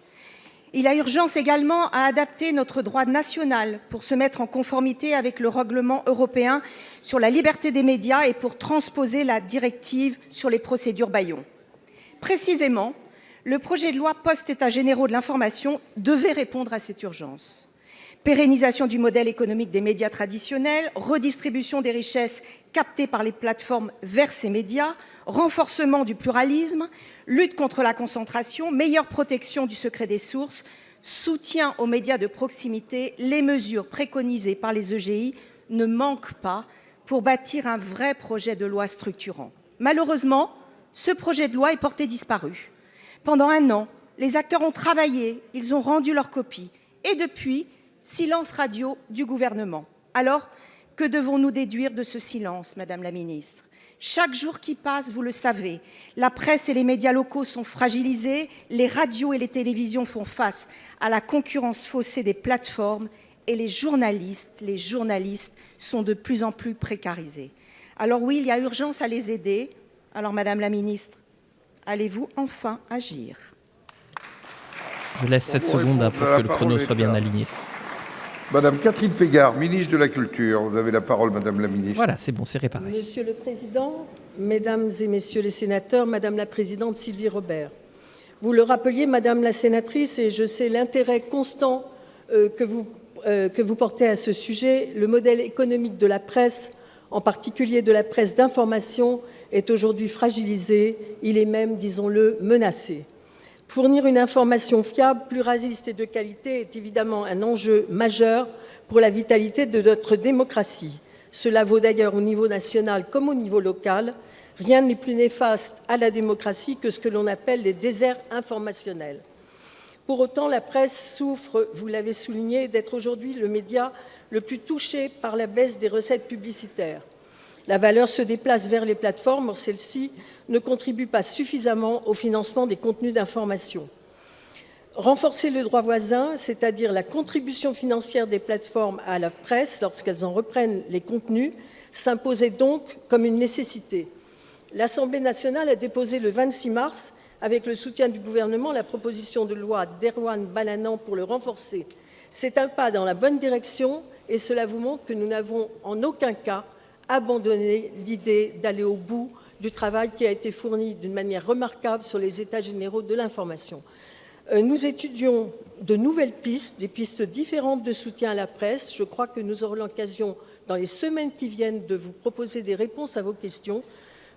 Il y a urgence également à adapter notre droit national pour se mettre en conformité avec le règlement européen sur la liberté des médias et pour transposer la directive sur les procédures bâillons. Précisément, Le projet de loi post-états généraux de l'information devait répondre à cette urgence. Pérennisation du modèle économique des médias traditionnels, redistribution des richesses captées par les plateformes vers ces médias, renforcement du pluralisme, lutte contre la concentration, meilleure protection du secret des sources, soutien aux médias de proximité, les mesures préconisées par les EGI ne manquent pas pour bâtir un vrai projet de loi structurant. Malheureusement, ce projet de loi est porté disparu. Pendant 1 an, les acteurs ont travaillé, ils ont rendu leur copie. Et depuis, silence radio du gouvernement. Alors, que devons-nous déduire de ce silence, Madame la Ministre ? Chaque jour qui passe, vous le savez, la presse et les médias locaux sont fragilisés, les radios et les télévisions font face à la concurrence faussée des plateformes et les journalistes sont de plus en plus précarisés. Alors oui, il y a urgence à les aider. Alors Madame la Ministre, allez-vous enfin agir ? Je laisse 7 secondes pour que le chrono soit bien aligné. Madame Catherine Pégard, ministre de la Culture. Vous avez la parole, Madame la Ministre. Voilà, c'est bon, c'est réparé. Monsieur le Président, Mesdames et Messieurs les sénateurs, Madame la Présidente Sylvie Robert, vous le rappeliez, Madame la sénatrice, et je sais l'intérêt constant que vous portez à ce sujet, le modèle économique de la presse, en particulier de la presse d'information, est aujourd'hui fragilisé, il est même, disons-le, menacé. Fournir une information fiable, pluraliste et de qualité est évidemment un enjeu majeur pour la vitalité de notre démocratie. Cela vaut d'ailleurs au niveau national comme au niveau local. Rien n'est plus néfaste à la démocratie que ce que l'on appelle les déserts informationnels. Pour autant, la presse souffre, vous l'avez souligné, d'être aujourd'hui le média le plus touché par la baisse des recettes publicitaires. La valeur se déplace vers les plateformes, or celles-ci ne contribuent pas suffisamment au financement des contenus d'information. Renforcer le droit voisin, c'est-à-dire la contribution financière des plateformes à la presse lorsqu'elles en reprennent les contenus, s'imposait donc comme une nécessité. L'Assemblée nationale a déposé le 26 mars, avec le soutien du gouvernement, la proposition de loi d'Erwan Balanant pour le renforcer. C'est un pas dans la bonne direction et cela vous montre que nous n'avons en aucun cas abandonné l'idée d'aller au bout du travail qui a été fourni d'une manière remarquable sur les états généraux de l'information. Nous étudions de nouvelles pistes, des pistes différentes de soutien à la presse. Je crois que nous aurons l'occasion, dans les semaines qui viennent, de vous proposer des réponses à vos questions.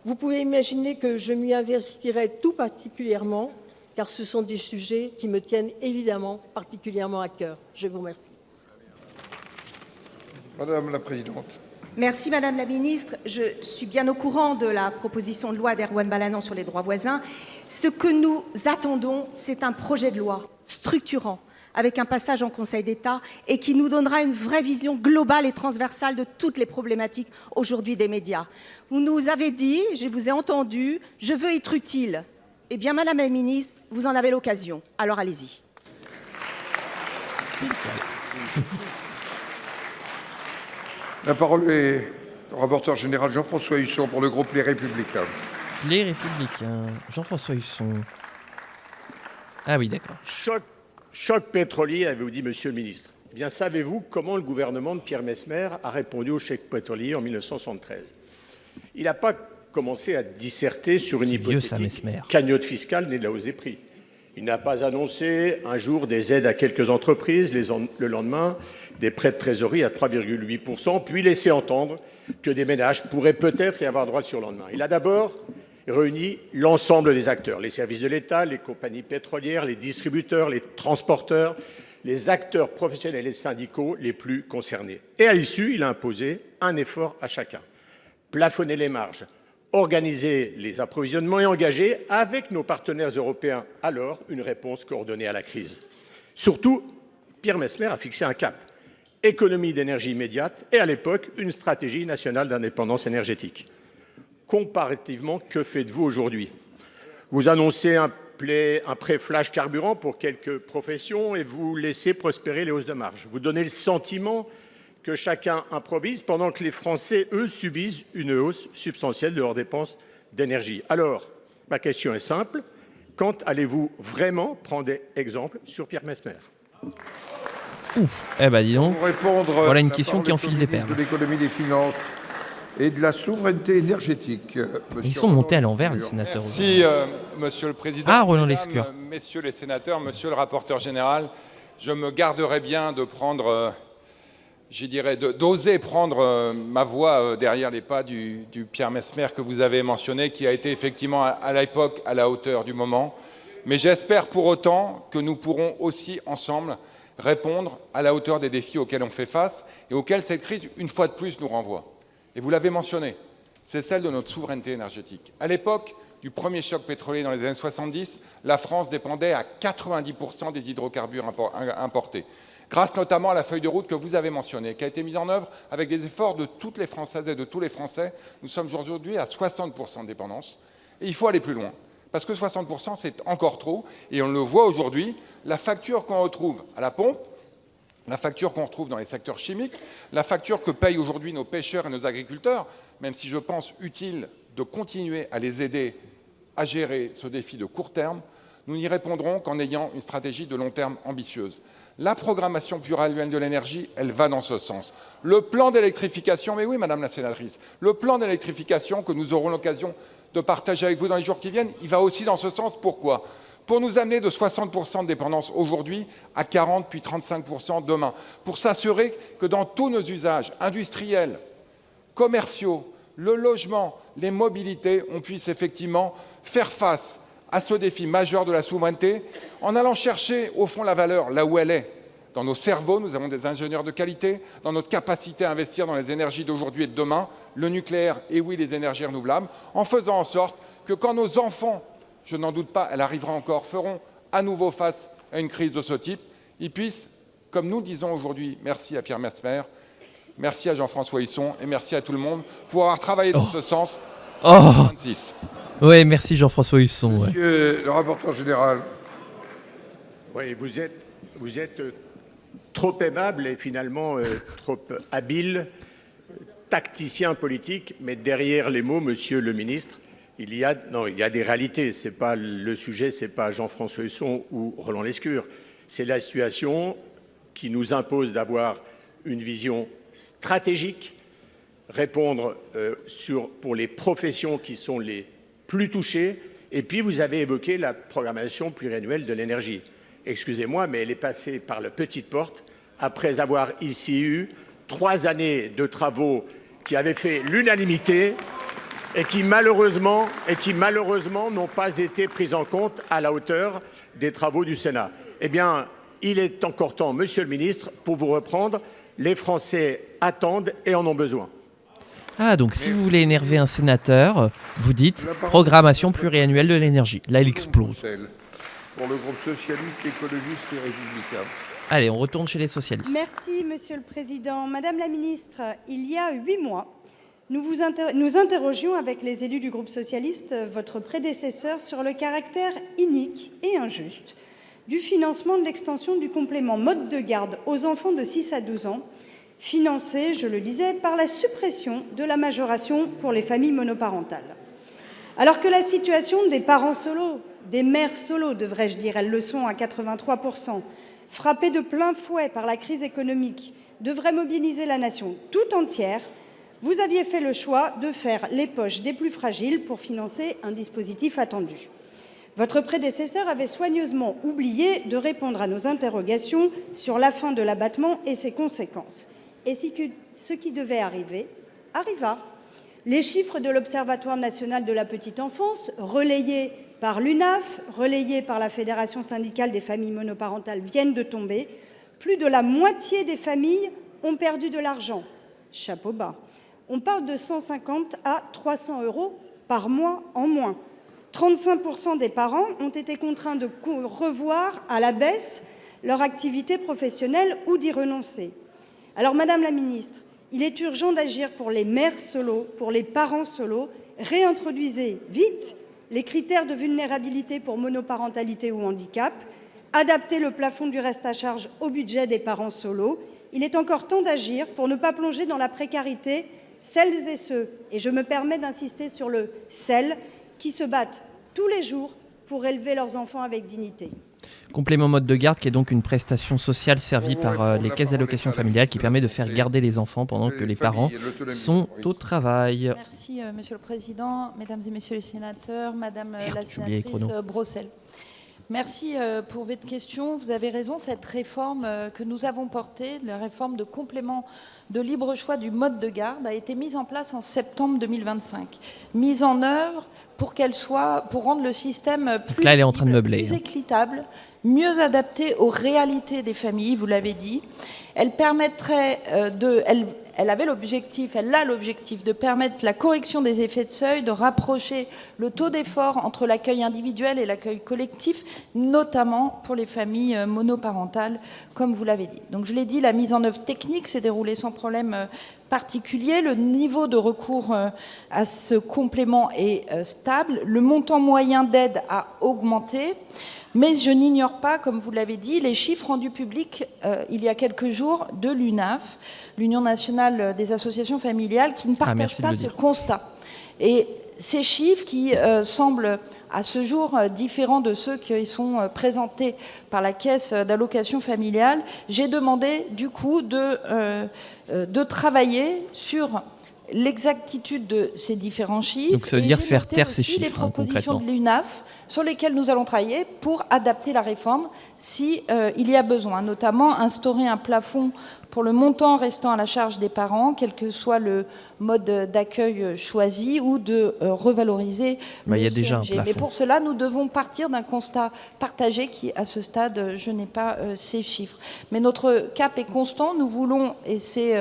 Vous pouvez imaginer que je m'y investirai tout particulièrement, car ce sont des sujets qui me tiennent évidemment particulièrement à cœur. Je vous remercie. Madame la Présidente. Merci Madame la Ministre. Je suis bien au courant de la proposition de loi d'Erwan Balanant sur les droits voisins. Ce que nous attendons, c'est un projet de loi structurant, avec un passage en Conseil d'État et qui nous donnera une vraie vision globale et transversale de toutes les problématiques aujourd'hui des médias. Vous nous avez dit, je vous ai entendu, je veux être utile. Eh bien Madame la Ministre, vous en avez l'occasion, alors allez-y. La parole est au rapporteur général Jean-François Husson pour le groupe Les Républicains. Les Républicains, Jean-François Husson. Ah oui, d'accord. Choc pétrolier, avez-vous dit, Monsieur le Ministre. Eh bien, savez-vous comment le gouvernement de Pierre Messmer a répondu au choc pétrolier en 1973 ? Il n'a pas commencé à disserter sur une hypothétique cagnotte fiscale née de la hausse des prix. Il n'a pas annoncé un jour des aides à quelques entreprises, le lendemain des prêts de trésorerie à 3,8%, puis laissé entendre que des ménages pourraient peut-être y avoir droit sur le lendemain. Il a d'abord réuni l'ensemble des acteurs, les services de l'État, les compagnies pétrolières, les distributeurs, les transporteurs, les acteurs professionnels et syndicaux les plus concernés. Et à l'issue, il a imposé un effort à chacun. Plafonner les marges, organiser les approvisionnements et engager avec nos partenaires européens alors une réponse coordonnée à la crise. Surtout, Pierre Messmer a fixé un cap. Économie d'énergie immédiate et à l'époque une stratégie nationale d'indépendance énergétique. Comparativement, que faites-vous aujourd'hui ? Vous annoncez un prêt flash carburant pour quelques professions et vous laissez prospérer les hausses de marge. Vous donnez le sentiment que chacun improvise pendant que les Français, eux, subissent une hausse substantielle de leurs dépenses d'énergie. Alors, ma question est simple. Quand allez-vous vraiment prendre exemple sur Pierre Messmer ? Ouf, eh ben dis donc, voilà une question qui enfile des perles. De l'économie des finances, et de la souveraineté énergétique. Ils sont montés à l'envers, les sénateurs. Merci, Monsieur le Président. Ah, Roland Lescure. Messieurs les sénateurs, Monsieur le rapporteur général, je me garderai bien de prendre, d'oser prendre ma voix derrière les pas du Pierre Messmer que vous avez mentionné, qui a été effectivement à l'époque à la hauteur du moment. Mais j'espère pour autant que nous pourrons aussi ensemble répondre à la hauteur des défis auxquels on fait face et auxquels cette crise, une fois de plus, nous renvoie. Et vous l'avez mentionné, c'est celle de notre souveraineté énergétique. À l'époque du premier choc pétrolier dans les années 70, la France dépendait à 90% des hydrocarbures importés, grâce notamment à la feuille de route que vous avez mentionnée, qui a été mise en œuvre avec des efforts de toutes les Françaises et de tous les Français. Nous sommes aujourd'hui à 60% de dépendance, et il faut aller plus loin. Parce que 60%, c'est encore trop, et on le voit aujourd'hui, la facture qu'on retrouve à la pompe, la facture qu'on retrouve dans les secteurs chimiques, la facture que payent aujourd'hui nos pêcheurs et nos agriculteurs, même si je pense utile de continuer à les aider à gérer ce défi de court terme, nous n'y répondrons qu'en ayant une stratégie de long terme ambitieuse. La programmation pluriannuelle de l'énergie, elle va dans ce sens. Le plan d'électrification, mais oui, Madame la sénatrice, le plan d'électrification que nous aurons l'occasion de partager avec vous dans les jours qui viennent, il va aussi dans ce sens. Pourquoi ? Pour nous amener de 60% de dépendance aujourd'hui à 40 puis 35% demain. Pour s'assurer que dans tous nos usages industriels, commerciaux, le logement, les mobilités, on puisse effectivement faire face à ce défi majeur de la souveraineté en allant chercher au fond la valeur là où elle est. Dans nos cerveaux, nous avons des ingénieurs de qualité, dans notre capacité à investir dans les énergies d'aujourd'hui et de demain, le nucléaire et oui, les énergies renouvelables, en faisant en sorte que quand nos enfants, je n'en doute pas, elle arrivera encore, feront à nouveau face à une crise de ce type, ils puissent, comme nous le disons aujourd'hui, merci à Pierre Messmer, merci à Jean-François Husson et merci à tout le monde pour avoir travaillé dans ce sens. 26. Oui, merci Jean-François Husson. Monsieur le rapporteur général. Oui, vous êtes trop aimable et finalement trop habile, tacticien politique, mais derrière les mots, monsieur le ministre, il y a des réalités. C'est pas le sujet, c'est pas Jean-François Husson ou Roland Lescure. C'est la situation qui nous impose d'avoir une vision stratégique, répondre pour les professions qui sont les plus touchées. Et puis, vous avez évoqué la programmation pluriannuelle de l'énergie. Excusez-moi, mais elle est passée par la petite porte après avoir ici eu 3 années de travaux qui avaient fait l'unanimité et qui malheureusement n'ont pas été pris en compte à la hauteur des travaux du Sénat. Eh bien, il est encore temps, monsieur le ministre, pour vous reprendre, les Français attendent et en ont besoin. Ah, donc si vous voulez énerver un sénateur, vous dites programmation pluriannuelle de l'énergie. Là, il explose. Pour le groupe socialiste, écologiste et républicain. Allez, on retourne chez les socialistes. Merci, Monsieur le Président. Madame la Ministre, il y a 8 mois, nous interrogions avec les élus du groupe socialiste votre prédécesseur sur le caractère inique et injuste du financement de l'extension du complément mode de garde aux enfants de 6 à 12 ans, financé, je le disais, par la suppression de la majoration pour les familles monoparentales. Alors que la situation des parents solos, des mères solos, devrais-je dire, elles le sont à 83%, frappées de plein fouet par la crise économique, devrait mobiliser la nation tout entière, vous aviez fait le choix de faire les poches des plus fragiles pour financer un dispositif attendu. Votre prédécesseur avait soigneusement oublié de répondre à nos interrogations sur la fin de l'abattement et ses conséquences. Et ce qui devait arriver, arriva. Les chiffres de l'Observatoire national de la petite enfance, relayés par l'UNAF, relayés par la Fédération syndicale des familles monoparentales, viennent de tomber. Plus de la moitié des familles ont perdu de l'argent. Chapeau bas. On parle de 150 à 300 € par mois en moins. 35% des parents ont été contraints de revoir à la baisse leur activité professionnelle ou d'y renoncer. Alors, Madame la Ministre, il est urgent d'agir pour les mères solos, pour les parents solos. Réintroduisez vite les critères de vulnérabilité pour monoparentalité ou handicap. Adaptez le plafond du reste à charge au budget des parents solos. Il est encore temps d'agir pour ne pas plonger dans la précarité celles et ceux, et je me permets d'insister sur le « celles », qui se battent tous les jours pour élever leurs enfants avec dignité. Complément mode de garde qui est donc une prestation sociale servie par les caisses d'allocation familiale qui permet de faire garder les enfants pendant que les parents sont au travail. Merci Monsieur le Président, Mesdames et Messieurs les sénateurs, Madame la sénatrice Brossel. Merci pour votre question. Vous avez raison, cette réforme que nous avons portée, la réforme de complément de libre choix du mode de garde, a été mise en place en septembre 2025. Mise en œuvre pour rendre le système plus, là, elle est en train de meubler, plus équitable, mieux adapté aux réalités des familles, vous l'avez dit. Elle permettrait elle a l'objectif de permettre la correction des effets de seuil, de rapprocher le taux d'effort entre l'accueil individuel et l'accueil collectif, notamment pour les familles monoparentales, comme vous l'avez dit. Donc je l'ai dit, la mise en œuvre technique s'est déroulée sans problème particulier. Le niveau de recours à ce complément est stable. Le montant moyen d'aide a augmenté. Mais je n'ignore pas, comme vous l'avez dit, les chiffres rendus publics il y a quelques jours de l'UNAF, l'Union nationale des associations familiales, qui ne partagent pas ce constat. Et ces chiffres qui semblent à ce jour différents de ceux qui sont présentés par la caisse d'allocation familiale, j'ai demandé du coup de travailler sur l'exactitude de ces différents chiffres. Donc ça veut dire faire taire ces chiffres, les propositions concrètement. de l'UNAF sur lesquelles nous allons travailler pour adapter la réforme si il y a besoin, notamment instaurer un plafond pour le montant restant à la charge des parents, quel que soit le mode d'accueil choisi, ou de revaloriser le il y a déjà un CMG. plafond. Mais pour cela, nous devons partir d'un constat partagé qui, à ce stade, je n'ai pas ces chiffres. Mais notre cap est constant. Nous voulons, et c'est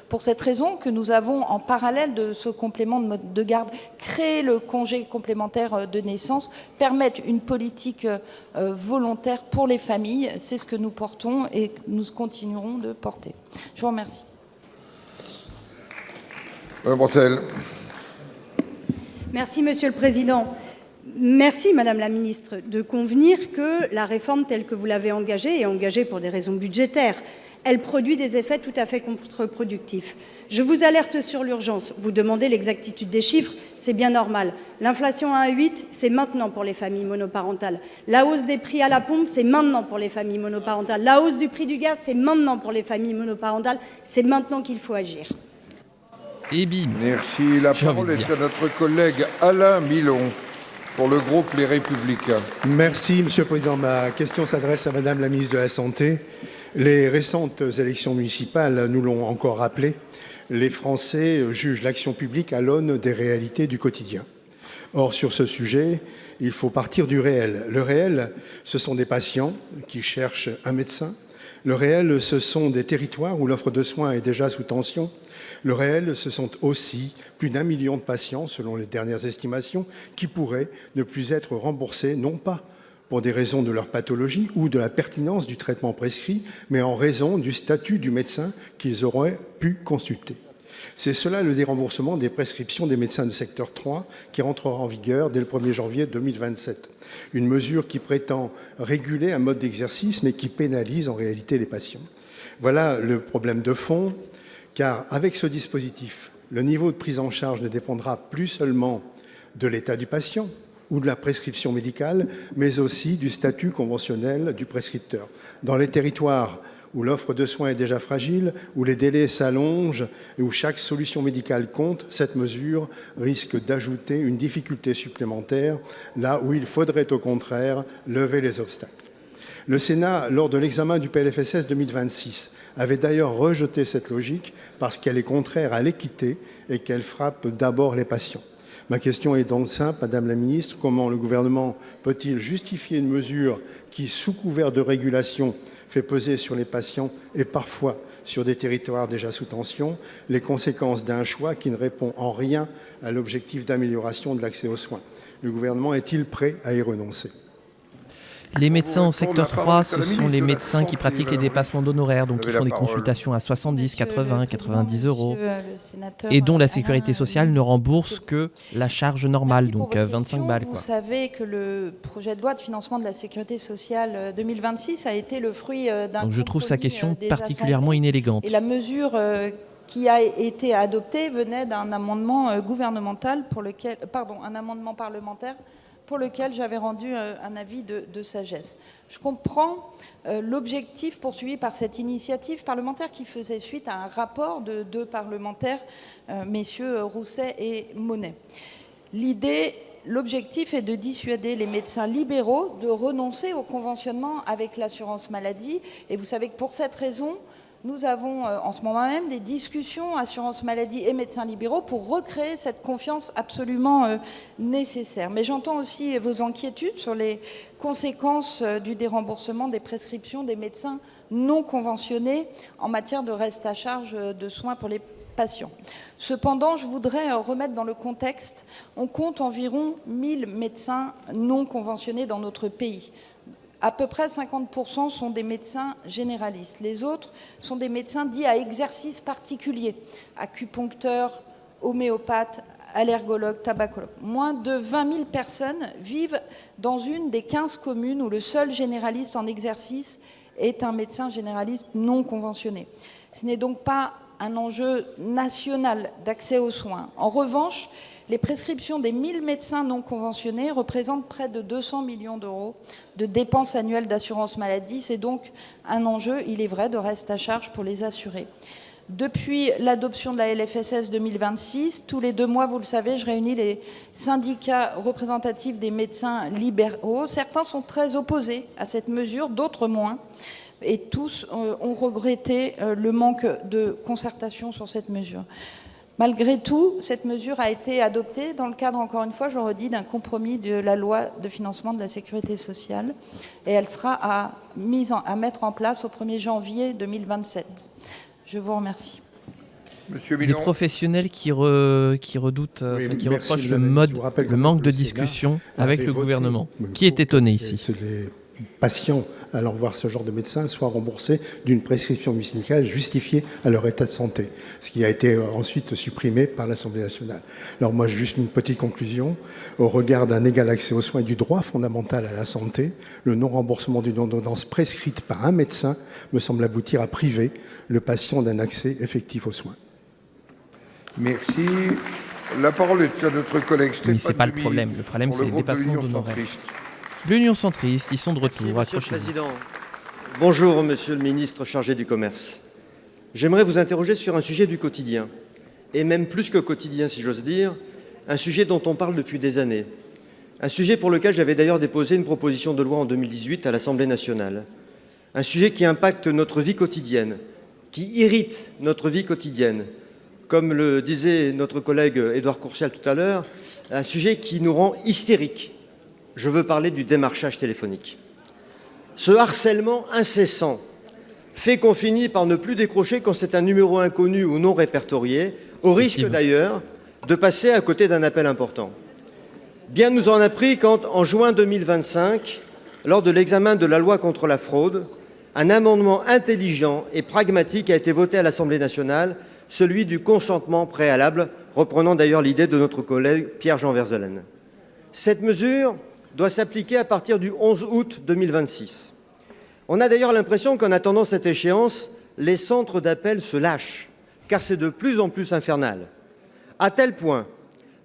pour cette raison que nous avons, en parallèle de ce complément de mode de garde, créé le congé complémentaire de naissance, permettre une politique volontaire pour les familles. C'est ce que nous portons et que nous continuerons de porter. Je vous remercie. Madame Brossel. Merci, Monsieur le Président. Merci, Madame la Ministre, de convenir que la réforme telle que vous l'avez engagée, est engagée pour des raisons budgétaires, elle produit des effets tout à fait contre-productifs. Je vous alerte sur l'urgence. Vous demandez l'exactitude des chiffres, c'est bien normal. L'inflation à 1,8, c'est maintenant pour les familles monoparentales. La hausse des prix à la pompe, c'est maintenant pour les familles monoparentales. La hausse du prix du gaz, c'est maintenant pour les familles monoparentales. C'est maintenant qu'il faut agir. Et bim. Merci. La parole est à notre collègue Alain Milon pour le groupe Les Républicains. Merci, Monsieur le Président. Ma question s'adresse à Madame la ministre de la Santé. Les récentes élections municipales nous l'ont encore rappelé. Les Français jugent l'action publique à l'aune des réalités du quotidien. Or, sur ce sujet, il faut partir du réel. Le réel, ce sont des patients qui cherchent un médecin. Le réel, ce sont des territoires où l'offre de soins est déjà sous tension. Le réel, ce sont aussi plus d'1 million de patients, selon les dernières estimations, qui pourraient ne plus être remboursés, non pas pour des raisons de leur pathologie ou de la pertinence du traitement prescrit, mais en raison du statut du médecin qu'ils auraient pu consulter. C'est cela le déremboursement des prescriptions des médecins de secteur 3 qui rentrera en vigueur dès le 1er janvier 2027. Une mesure qui prétend réguler un mode d'exercice mais qui pénalise en réalité les patients. Voilà le problème de fond, car avec ce dispositif, le niveau de prise en charge ne dépendra plus seulement de l'état du patient ou de la prescription médicale, mais aussi du statut conventionnel du prescripteur. Dans les territoires où l'offre de soins est déjà fragile, où les délais s'allongent et où chaque solution médicale compte, cette mesure risque d'ajouter une difficulté supplémentaire, là où il faudrait au contraire lever les obstacles. Le Sénat, lors de l'examen du PLFSS 2026, avait d'ailleurs rejeté cette logique parce qu'elle est contraire à l'équité et qu'elle frappe d'abord les patients. Ma question est donc simple, Madame la Ministre, comment le gouvernement peut-il justifier une mesure qui, sous couvert de régulation, fait peser sur les patients et parfois sur des territoires déjà sous tension les conséquences d'un choix qui ne répond en rien à l'objectif d'amélioration de l'accès aux soins? Le gouvernement est-il prêt à y renoncer? Les médecins en secteur 3, ce sont les médecins qui pratiquent les dépassements d'honoraires, donc qui font des consultations à 70, 80, 90 euros, et dont la sécurité sociale ne rembourse que la charge normale, donc 25 balles. Vous savez que le projet de loi de financement de la sécurité sociale 2026 a été le fruit d'un Donc je trouve sa question des particulièrement inélégante. Et la mesure qui a été adopté venait d'un amendement gouvernemental un amendement parlementaire pour lequel j'avais rendu un avis de sagesse. Je comprends l'objectif poursuivi par cette initiative parlementaire qui faisait suite à un rapport de 2 parlementaires, messieurs Rousset et Monnet. L'objectif est de dissuader les médecins libéraux de renoncer au conventionnement avec l'assurance maladie. Et vous savez que pour cette raison, nous avons en ce moment même des discussions assurance maladie et médecins libéraux pour recréer cette confiance absolument nécessaire. Mais j'entends aussi vos inquiétudes sur les conséquences du déremboursement des prescriptions des médecins non conventionnés en matière de reste à charge de soins pour les patients. Cependant, je voudrais remettre dans le contexte, on compte environ 1000 médecins non conventionnés dans notre pays. À peu près 50% sont des médecins généralistes. Les autres sont des médecins dits à exercice particulier, acupuncteurs, homéopathes, allergologues, tabacologues. Moins de 20 000 personnes vivent dans une des 15 communes où le seul généraliste en exercice est un médecin généraliste non conventionné. Ce n'est donc pas un enjeu national d'accès aux soins. En revanche, les prescriptions des 1000 médecins non conventionnés représentent près de 200 millions d'euros de dépenses annuelles d'assurance maladie. C'est donc un enjeu, il est vrai, de reste à charge pour les assurés. Depuis l'adoption de la LFSS 2026, tous les 2 mois, vous le savez, je réunis les syndicats représentatifs des médecins libéraux. Certains sont très opposés à cette mesure, d'autres moins. Et tous ont regretté le manque de concertation sur cette mesure. Malgré tout, cette mesure a été adoptée dans le cadre, encore une fois, je le redis, d'un compromis de la loi de financement de la sécurité sociale. Et elle sera à mettre en place au 1er janvier 2027. Je vous remercie. Des professionnels qui redoutent, qui reprochent le manque de discussion avec le gouvernement. Qui est étonné ici? Les patients allant voir ce genre de médecin soient remboursés d'une prescription médicale justifiée à leur état de santé, ce qui a été ensuite supprimé par l'Assemblée nationale. Alors moi, juste une petite conclusion. Au regard d'un égal accès aux soins et du droit fondamental à la santé, le non-remboursement d'une ordonnance prescrite par un médecin me semble aboutir à priver le patient d'un accès effectif aux soins. Merci. La parole est à notre collègue Stéphane. Mais ce n'est pas le problème. Le problème, c'est le dépassement d'honoraires. L'Union centriste, ils sont de retour. Merci, Monsieur le Président. Bonjour, Monsieur le Ministre chargé du Commerce. J'aimerais vous interroger sur un sujet du quotidien, et même plus que quotidien, si j'ose dire, un sujet dont on parle depuis des années. Un sujet pour lequel j'avais d'ailleurs déposé une proposition de loi en 2018 à l'Assemblée nationale. Un sujet qui impacte notre vie quotidienne, qui irrite notre vie quotidienne. Comme le disait notre collègue Édouard Courtial tout à l'heure, un sujet qui nous rend hystériques. Je veux parler du démarchage téléphonique. Ce harcèlement incessant fait qu'on finit par ne plus décrocher quand c'est un numéro inconnu ou non répertorié, au risque d'ailleurs de passer à côté d'un appel important. Bien nous en a pris quand, en juin 2025, lors de l'examen de la loi contre la fraude, un amendement intelligent et pragmatique a été voté à l'Assemblée nationale, celui du consentement préalable, reprenant d'ailleurs l'idée de notre collègue Pierre-Jean Verzelen. Cette mesure doit s'appliquer à partir du 11 août 2026. On a d'ailleurs l'impression qu'en attendant cette échéance, les centres d'appel se lâchent, car c'est de plus en plus infernal. À tel point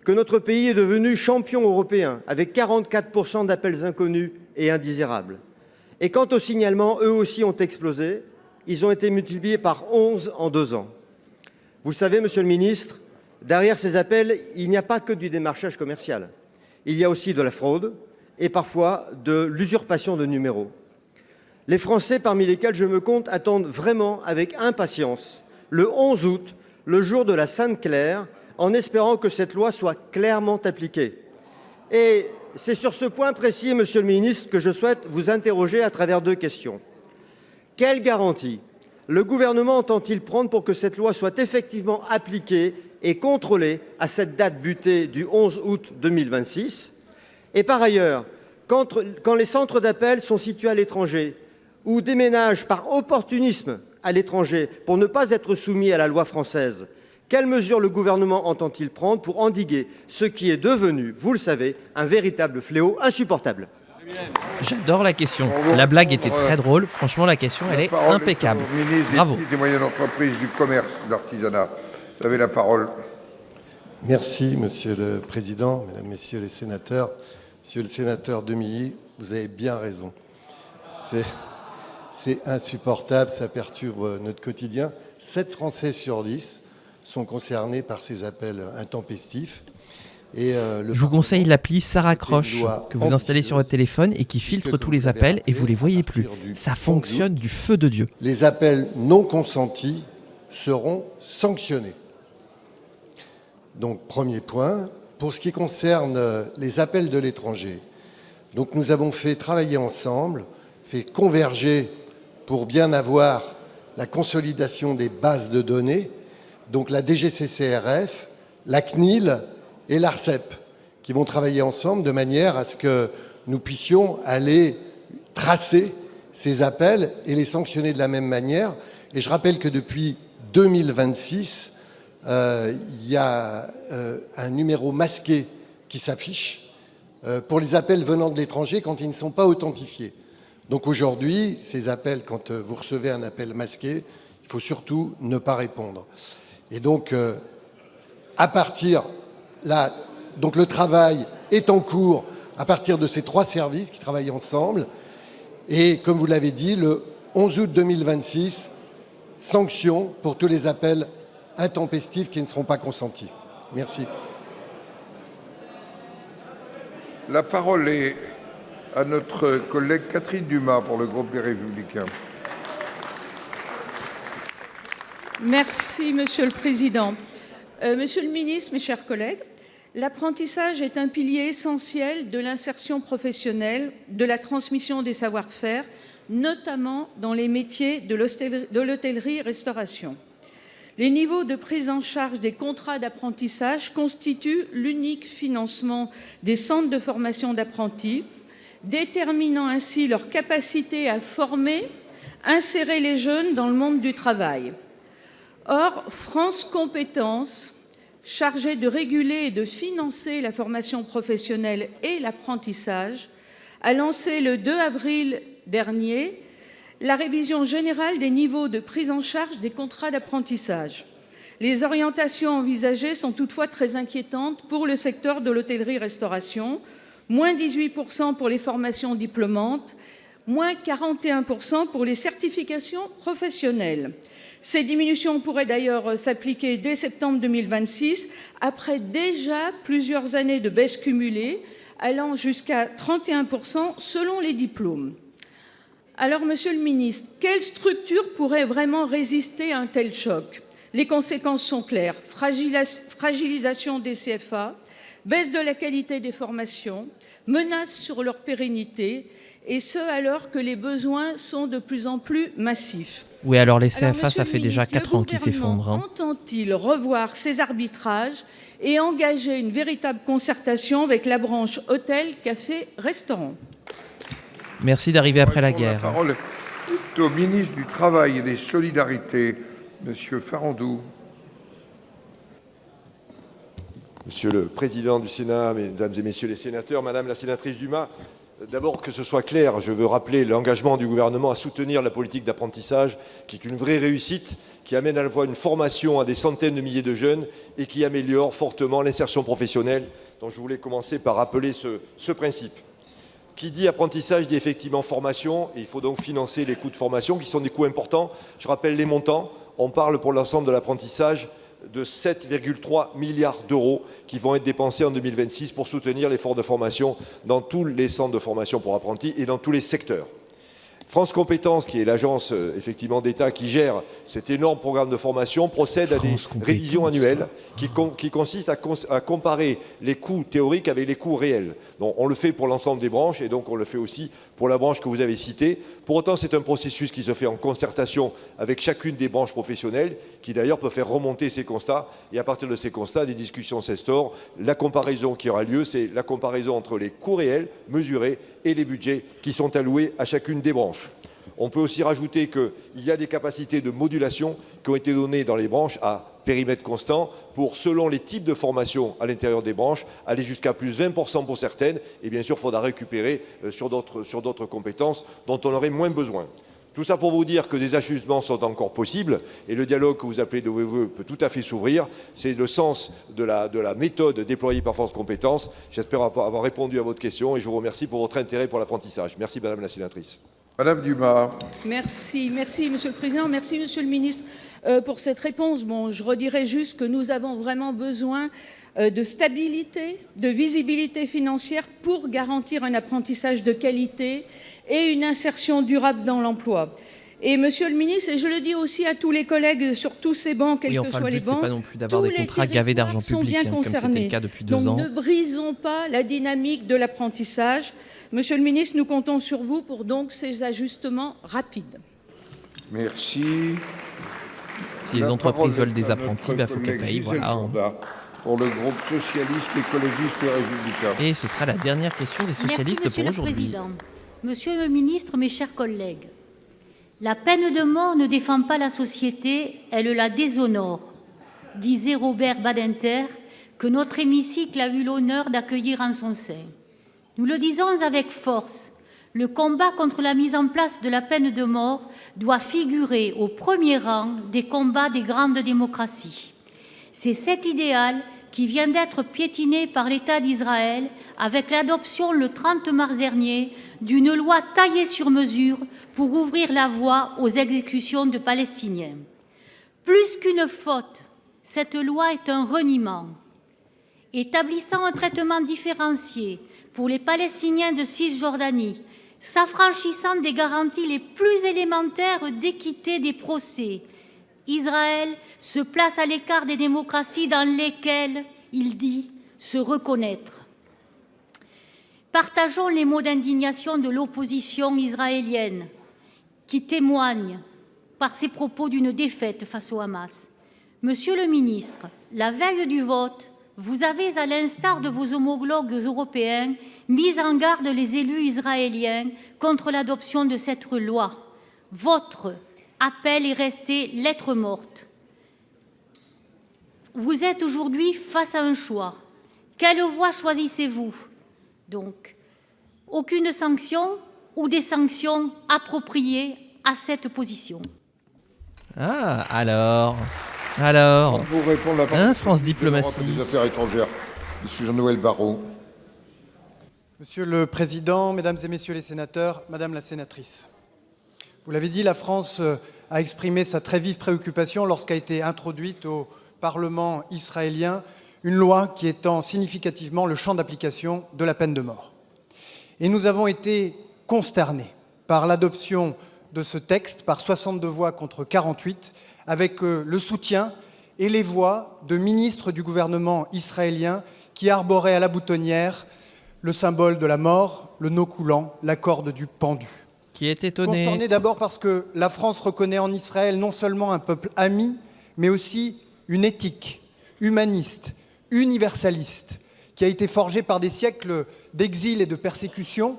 que notre pays est devenu champion européen, avec 44% d'appels inconnus et indésirables. Et quant aux signalements, eux aussi ont explosé. Ils ont été multipliés par 11 en 2 ans. Vous le savez, Monsieur le Ministre, derrière ces appels, il n'y a pas que du démarchage commercial. Il y a aussi de la fraude et parfois de l'usurpation de numéros. Les Français, parmi lesquels je me compte, attendent vraiment avec impatience le 11 août, le jour de la Sainte-Claire, en espérant que cette loi soit clairement appliquée. Et c'est sur ce point précis, Monsieur le Ministre, que je souhaite vous interroger à travers 2 questions. Quelles garanties le gouvernement entend-il prendre pour que cette loi soit effectivement appliquée et contrôlée à cette date butée du 11 août 2026 ? Et par ailleurs, quand les centres d'appel sont situés à l'étranger ou déménagent par opportunisme à l'étranger pour ne pas être soumis à la loi française, quelles mesures le gouvernement entend-il prendre pour endiguer ce qui est devenu, vous le savez, un véritable fléau insupportable ? J'adore la question. La blague était très drôle. Franchement, la question, elle est impeccable. Ministre des Bravo. Petites et Moyennes Entreprises, du Commerce, de l'Artisanat. Vous avez la parole. Merci, Monsieur le Président, Mesdames, Messieurs les sénateurs. Monsieur le sénateur Demilly, vous avez bien raison. C'est insupportable, ça perturbe notre quotidien. 7 Français sur 10 sont concernés par ces appels intempestifs. Je vous conseille l'appli Sarah Croche que vous installez sur votre téléphone et qui filtre tous les appels et vous les voyez plus. Ça fonctionne du feu de Dieu. Les appels non consentis seront sanctionnés. Donc, premier point. Pour ce qui concerne les appels de l'étranger, donc nous avons fait travailler ensemble, fait converger pour bien avoir la consolidation des bases de données, donc la DGCCRF, la CNIL et l'ARCEP, qui vont travailler ensemble de manière à ce que nous puissions aller tracer ces appels et les sanctionner de la même manière. Et je rappelle que depuis 2026, il y a un numéro masqué qui s'affiche pour les appels venant de l'étranger quand ils ne sont pas authentifiés. Donc aujourd'hui, ces appels, quand vous recevez un appel masqué, il faut surtout ne pas répondre. Et donc, à partir là, donc le travail est en cours à partir de ces 3 services qui travaillent ensemble. Et comme vous l'avez dit, le 11 août 2026, sanctions pour tous les appels intempestifs qui ne seront pas consentis. Merci. La parole est à notre collègue Catherine Dumas pour le groupe Les Républicains. Merci, Monsieur le Président. Monsieur le Ministre, mes chers collègues, l'apprentissage est un pilier essentiel de l'insertion professionnelle, de la transmission des savoir-faire, notamment dans les métiers de l'hôtellerie-restauration. Les niveaux de prise en charge des contrats d'apprentissage constituent l'unique financement des centres de formation d'apprentis, déterminant ainsi leur capacité à former, insérer les jeunes dans le monde du travail. Or, France Compétences, chargée de réguler et de financer la formation professionnelle et l'apprentissage, a lancé le 2 avril dernier la révision générale des niveaux de prise en charge des contrats d'apprentissage. Les orientations envisagées sont toutefois très inquiétantes pour le secteur de l'hôtellerie-restauration, moins 18% pour les formations diplômantes, moins 41% pour les certifications professionnelles. Ces diminutions pourraient d'ailleurs s'appliquer dès septembre 2026, après déjà plusieurs années de baisse cumulée, allant jusqu'à 31% selon les diplômes. Alors, Monsieur le Ministre, quelle structure pourrait vraiment résister à un tel choc? Les conséquences sont claires. Fragilisation des CFA, baisse de la qualité des formations, menaces sur leur pérennité, et ce alors que les besoins sont de plus en plus massifs. Oui, alors les CFA, ça fait déjà 4 ans qu'ils s'effondrent. Le gouvernement entend-il revoir ces arbitrages et engager une véritable concertation avec la branche hôtel, café, restaurant? Merci d'arriver après la guerre. La parole est au ministre du Travail et des Solidarités, Monsieur Farandou. Monsieur le Président du Sénat, Mesdames et Messieurs les sénateurs, Madame la sénatrice Dumas, d'abord que ce soit clair, je veux rappeler l'engagement du gouvernement à soutenir la politique d'apprentissage, qui est une vraie réussite, qui amène à la fois une formation à des centaines de milliers de jeunes et qui améliore fortement l'insertion professionnelle. Donc je voulais commencer par rappeler ce principe. Qui dit apprentissage dit effectivement formation, et il faut donc financer les coûts de formation qui sont des coûts importants. Je rappelle les montants. On parle pour l'ensemble de l'apprentissage de 7,3 milliards d'euros qui vont être dépensés en 2026 pour soutenir l'effort de formation dans tous les centres de formation pour apprentis et dans tous les secteurs. France Compétences, qui est l'agence effectivement d'État qui gère cet énorme programme de formation, procède à des révisions annuelles qui consistent à comparer les coûts théoriques avec les coûts réels. Donc, on le fait pour l'ensemble des branches et donc on le fait aussi pour la branche que vous avez citée. Pour autant, c'est un processus qui se fait en concertation avec chacune des branches professionnelles, qui d'ailleurs peut faire remonter ces constats. Et à partir de ces constats, des discussions s'instaurent. La comparaison qui aura lieu, c'est la comparaison entre les coûts réels mesurés et les budgets qui sont alloués à chacune des branches. On peut aussi rajouter qu'il y a des capacités de modulation qui ont été données dans les branches à périmètre constant, pour, selon les types de formation à l'intérieur des branches, aller jusqu'à plus 20% pour certaines, et bien sûr, il faudra récupérer sur d'autres compétences dont on aurait moins besoin. Tout ça pour vous dire que des ajustements sont encore possibles et le dialogue que vous appelez de vos voeux peut tout à fait s'ouvrir. C'est le sens de la méthode déployée par France Compétences. J'espère avoir répondu à votre question et je vous remercie pour votre intérêt pour l'apprentissage. Merci Madame la sénatrice. Madame Dumas. Merci Monsieur le Président, merci Monsieur le Ministre pour cette réponse. Bon, je redirais juste que nous avons vraiment besoin de stabilité, de visibilité financière pour garantir un apprentissage de qualité et une insertion durable dans l'emploi. Et Monsieur le Ministre, et je le dis aussi à tous les collègues sur tous ces bancs, quels que soient les bancs, pas non plus d'avoir des contrats gavés d'argent public, comme c'était le cas depuis 2 ans. Donc ne brisons pas la dynamique de l'apprentissage. Monsieur le Ministre, nous comptons sur vous pour donc ces ajustements rapides. Merci. Si les entreprises veulent des apprentis, il faut qu'elles payent. Voilà. Pour le groupe socialiste, écologiste et républicain. Et ce sera la dernière question des socialistes pour aujourd'hui. Monsieur le Ministre, mes chers collègues, la peine de mort ne défend pas la société, elle la déshonore, disait Robert Badinter, que notre hémicycle a eu l'honneur d'accueillir en son sein. Nous le disons avec force, le combat contre la mise en place de la peine de mort doit figurer au premier rang des combats des grandes démocraties. C'est cet idéal qui vient d'être piétiné par l'État d'Israël avec l'adoption le 30 mars dernier d'une loi taillée sur mesure pour ouvrir la voie aux exécutions de Palestiniens. Plus qu'une faute, cette loi est un reniement. Établissant un traitement différencié pour les Palestiniens de Cisjordanie, s'affranchissant des garanties les plus élémentaires d'équité des procès, Israël se place à l'écart des démocraties dans lesquelles, il dit, se reconnaître. Partageons les mots d'indignation de l'opposition israélienne qui témoigne par ses propos d'une défaite face au Hamas. Monsieur le ministre, la veille du vote, vous avez, à l'instar de vos homologues européens, mis en garde les élus israéliens contre l'adoption de cette loi. Votre appel est resté lettre morte. Vous êtes aujourd'hui face à un choix. Quelle voie choisissez-vous? Donc, aucune sanction ou des sanctions appropriées à cette position? Ah, alors. Pour vous répondre, la parole France Diplomatie. des Affaires étrangères, M. Jean-Noël Barrot. Monsieur le Président, Mesdames et Messieurs les sénateurs, Madame la sénatrice, vous l'avez dit, la France a exprimé sa très vive préoccupation lorsqu'a été introduite au Parlement israélien une loi qui étend significativement le champ d'application de la peine de mort. Et nous avons été consternés par l'adoption de ce texte par 62 voix contre 48, avec le soutien et les voix de ministres du gouvernement israélien qui arboraient à la boutonnière le symbole de la mort, le nœud coulant, la corde du pendu. Qui est étonné. Consterné d'abord parce que la France reconnaît en Israël non seulement un peuple ami, mais aussi une éthique humaniste, universaliste, qui a été forgée par des siècles d'exil et de persécution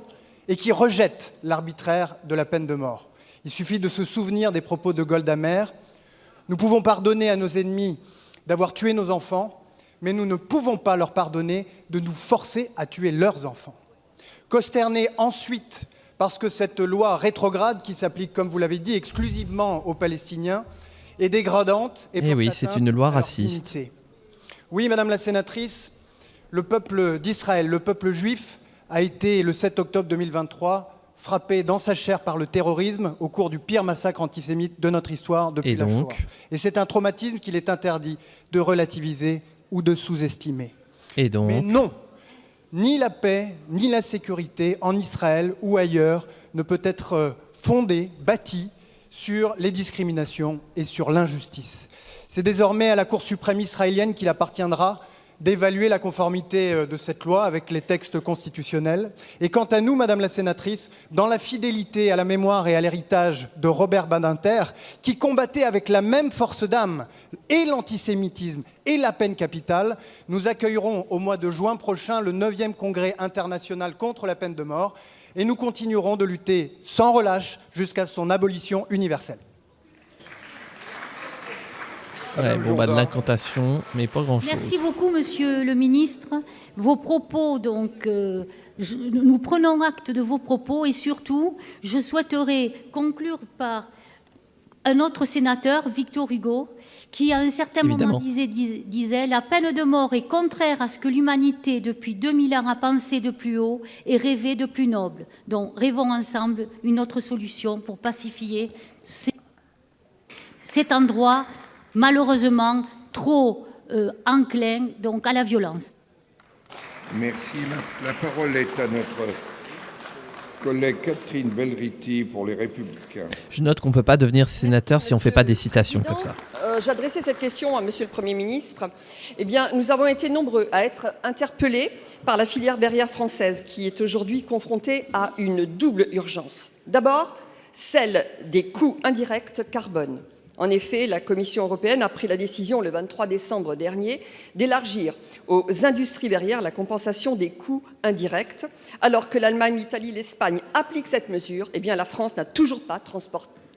et qui rejette l'arbitraire de la peine de mort. Il suffit de se souvenir des propos de Golda Meir. Nous pouvons pardonner à nos ennemis d'avoir tué nos enfants, mais nous ne pouvons pas leur pardonner de nous forcer à tuer leurs enfants. Consterné ensuite parce que cette loi rétrograde, qui s'applique, comme vous l'avez dit, exclusivement aux Palestiniens, est dégradante et oui, c'est une loi raciste. Oui, Madame la sénatrice, le peuple d'Israël, le peuple juif, a été, le 7 octobre 2023, frappé dans sa chair par le terrorisme au cours du pire massacre antisémite de notre histoire depuis la Shoah. Et c'est un traumatisme qu'il est interdit de relativiser ou de sous-estimer. Et donc Mais non, ni la paix, ni la sécurité en Israël ou ailleurs ne peut être fondée, bâtie sur les discriminations et sur l'injustice. C'est désormais à la Cour suprême israélienne qu'il appartiendra d'évaluer la conformité de cette loi avec les textes constitutionnels. Et quant à nous, Madame la sénatrice, dans la fidélité à la mémoire et à l'héritage de Robert Badinter, qui combattait avec la même force d'âme et l'antisémitisme et la peine capitale, nous accueillerons au mois de juin prochain le 9e congrès international contre la peine de mort et nous continuerons de lutter sans relâche jusqu'à son abolition universelle. Ouais, bon, de l'incantation, mais pas grand-chose. Merci beaucoup, Monsieur le Ministre. Vos propos, donc, nous prenons acte de vos propos et surtout, je souhaiterais conclure par un autre sénateur, Victor Hugo, qui à un certain moment disait « La peine de mort est contraire à ce que l'humanité, depuis 2000 ans, a pensé de plus haut et rêvé de plus noble. » Donc, rêvons ensemble une autre solution pour pacifier cet endroit, malheureusement, trop enclin donc, à la violence. Merci. La parole est à notre collègue Catherine Belriti pour les Républicains. Je note qu'on ne peut pas devenir sénateur si on ne fait pas des citations comme ça. J'adressais cette question à Monsieur le Premier ministre. Eh bien, nous avons été nombreux à être interpellés par la filière verrière française qui est aujourd'hui confrontée à une double urgence. D'abord, celle des coûts indirects carbone. En effet, la Commission européenne a pris la décision le 23 décembre dernier d'élargir aux industries verrières la compensation des coûts indirects. Alors que l'Allemagne, l'Italie, l'Espagne appliquent cette mesure, eh bien, la France n'a toujours pas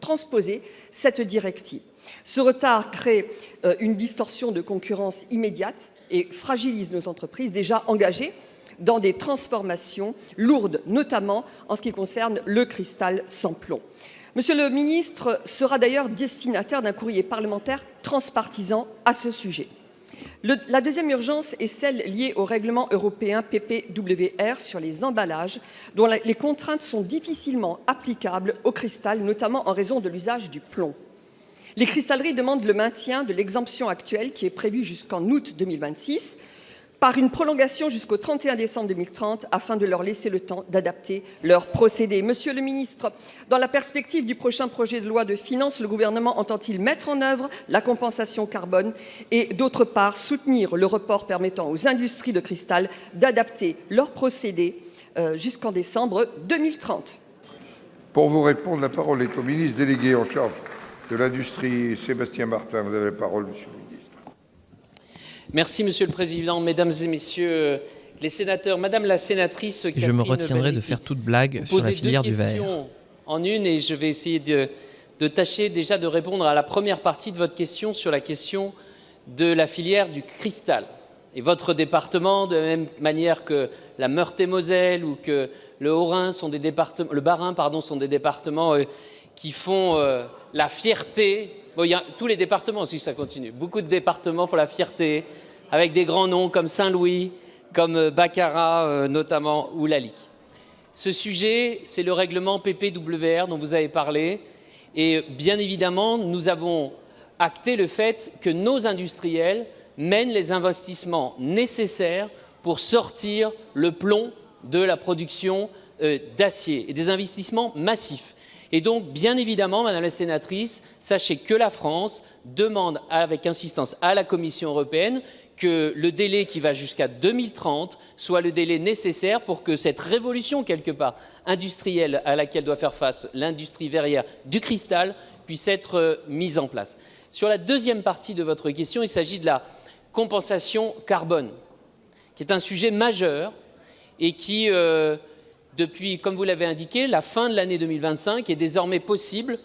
transposé cette directive. Ce retard crée une distorsion de concurrence immédiate et fragilise nos entreprises déjà engagées dans des transformations lourdes, notamment en ce qui concerne le cristal sans plomb. Monsieur le ministre sera d'ailleurs destinataire d'un courrier parlementaire transpartisan à ce sujet. La deuxième urgence est celle liée au règlement européen PPWR sur les emballages, dont les contraintes sont difficilement applicables au cristal, notamment en raison de l'usage du plomb. Les cristalleries demandent le maintien de l'exemption actuelle qui est prévue jusqu'en août 2026 par une prolongation jusqu'au 31 décembre 2030 afin de leur laisser le temps d'adapter leurs procédés. Monsieur le ministre, dans la perspective du prochain projet de loi de finances, le gouvernement entend-il mettre en œuvre la compensation carbone et d'autre part soutenir le report permettant aux industries de cristal d'adapter leurs procédés jusqu'en décembre 2030? Pour vous répondre, la parole est au ministre délégué en charge de l'industrie, Sébastien Martin. Vous avez la parole, monsieur le ministre. Merci, Monsieur le Président, Mesdames et Messieurs les sénateurs. Madame la sénatrice Catherine je me retiendrai de faire toute blague sur la filière du verre. En une, et je vais essayer de tâcher déjà de répondre à la première partie de votre question sur la question de la filière du cristal. Et votre département, de la même manière que la Meurthe-et-Moselle ou que le Haut-Rhin sont des départements, le Bas-Rhin, pardon, sont des départements qui font la fierté. Bon, il y a tous les départements aussi, ça continue. Beaucoup de départements font la fierté, avec des grands noms comme Saint-Louis, comme Baccarat notamment, ou Lalique. Ce sujet, c'est le règlement PPWR dont vous avez parlé. Et bien évidemment, nous avons acté le fait que nos industriels mènent les investissements nécessaires pour sortir le plomb de la production d'acier, et des investissements massifs. Et donc, bien évidemment, Madame la sénatrice, sachez que la France demande avec insistance à la Commission européenne que le délai qui va jusqu'à 2030 soit le délai nécessaire pour que cette révolution, quelque part, industrielle à laquelle doit faire face l'industrie verrière du cristal puisse être mise en place. Sur la deuxième partie de votre question, il s'agit de la compensation carbone, qui est un sujet majeur et qui... depuis, comme vous l'avez indiqué, la fin de l'année 2025 est désormais possible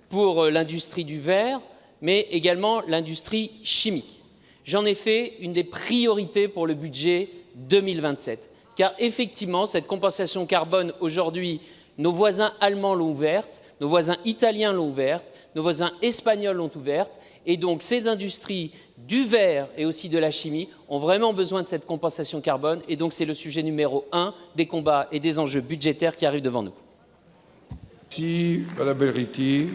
pour l'industrie du verre, mais également l'industrie chimique. J'en ai fait une des priorités pour le budget 2027. Car effectivement, cette compensation carbone, aujourd'hui, nos voisins allemands l'ont ouverte, nos voisins italiens l'ont ouverte, nos voisins espagnols l'ont ouverte, et donc ces industries du verre et aussi de la chimie ont vraiment besoin de cette compensation carbone, et donc c'est le sujet numéro 1 des combats et des enjeux budgétaires qui arrivent devant nous. Merci, Madame Belriti.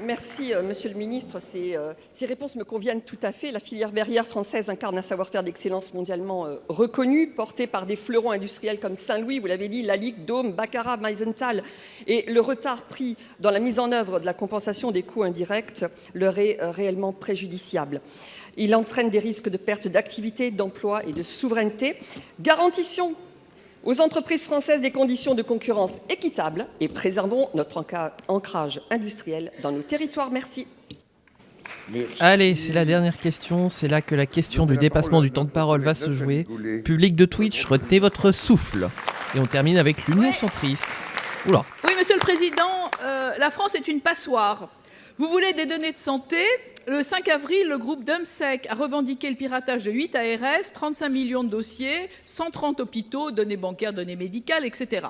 Merci, Monsieur le Ministre. Ces réponses me conviennent tout à fait. La filière verrière française incarne un savoir-faire d'excellence mondialement reconnu, porté par des fleurons industriels comme Saint-Louis, vous l'avez dit, Lalique, Dôme, Baccarat, Meisenthal. Et le retard pris dans la mise en œuvre de la compensation des coûts indirects leur est réellement préjudiciable. Il entraîne des risques de perte d'activité, d'emploi et de souveraineté. Garantissons aux entreprises françaises des conditions de concurrence équitables et préservons notre ancrage industriel dans nos territoires. Merci. Merci. Allez, c'est la dernière question. C'est là que la question du dépassement du temps de parole va se jouer. Public de Twitch, retenez votre souffle. Et on termine avec l'Union centriste. Oula. Oui, Monsieur le Président, la France est une passoire. Vous voulez des données de santé, Le 5 avril, le groupe Dumsec a revendiqué le piratage de 8 ARS, 35 millions de dossiers, 130 hôpitaux, données bancaires, données médicales, etc.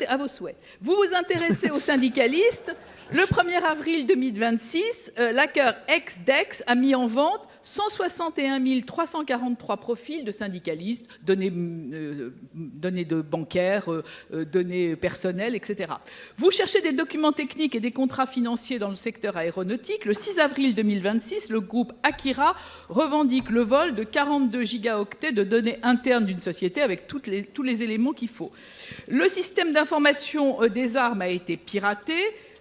À vos souhaits. Vous vous intéressez aux syndicalistes. Le 1er avril 2026, l'hacker ex-Dex a mis en vente 161 343 profils de syndicalistes, données de bancaires, données personnelles, etc. Vous cherchez des documents techniques et des contrats financiers dans le secteur aéronautique. Le 6 avril 2026, le groupe Akira revendique le vol de 42 gigaoctets de données internes d'une société avec tous les éléments qu'il faut. Le système d'information des armes a été piraté,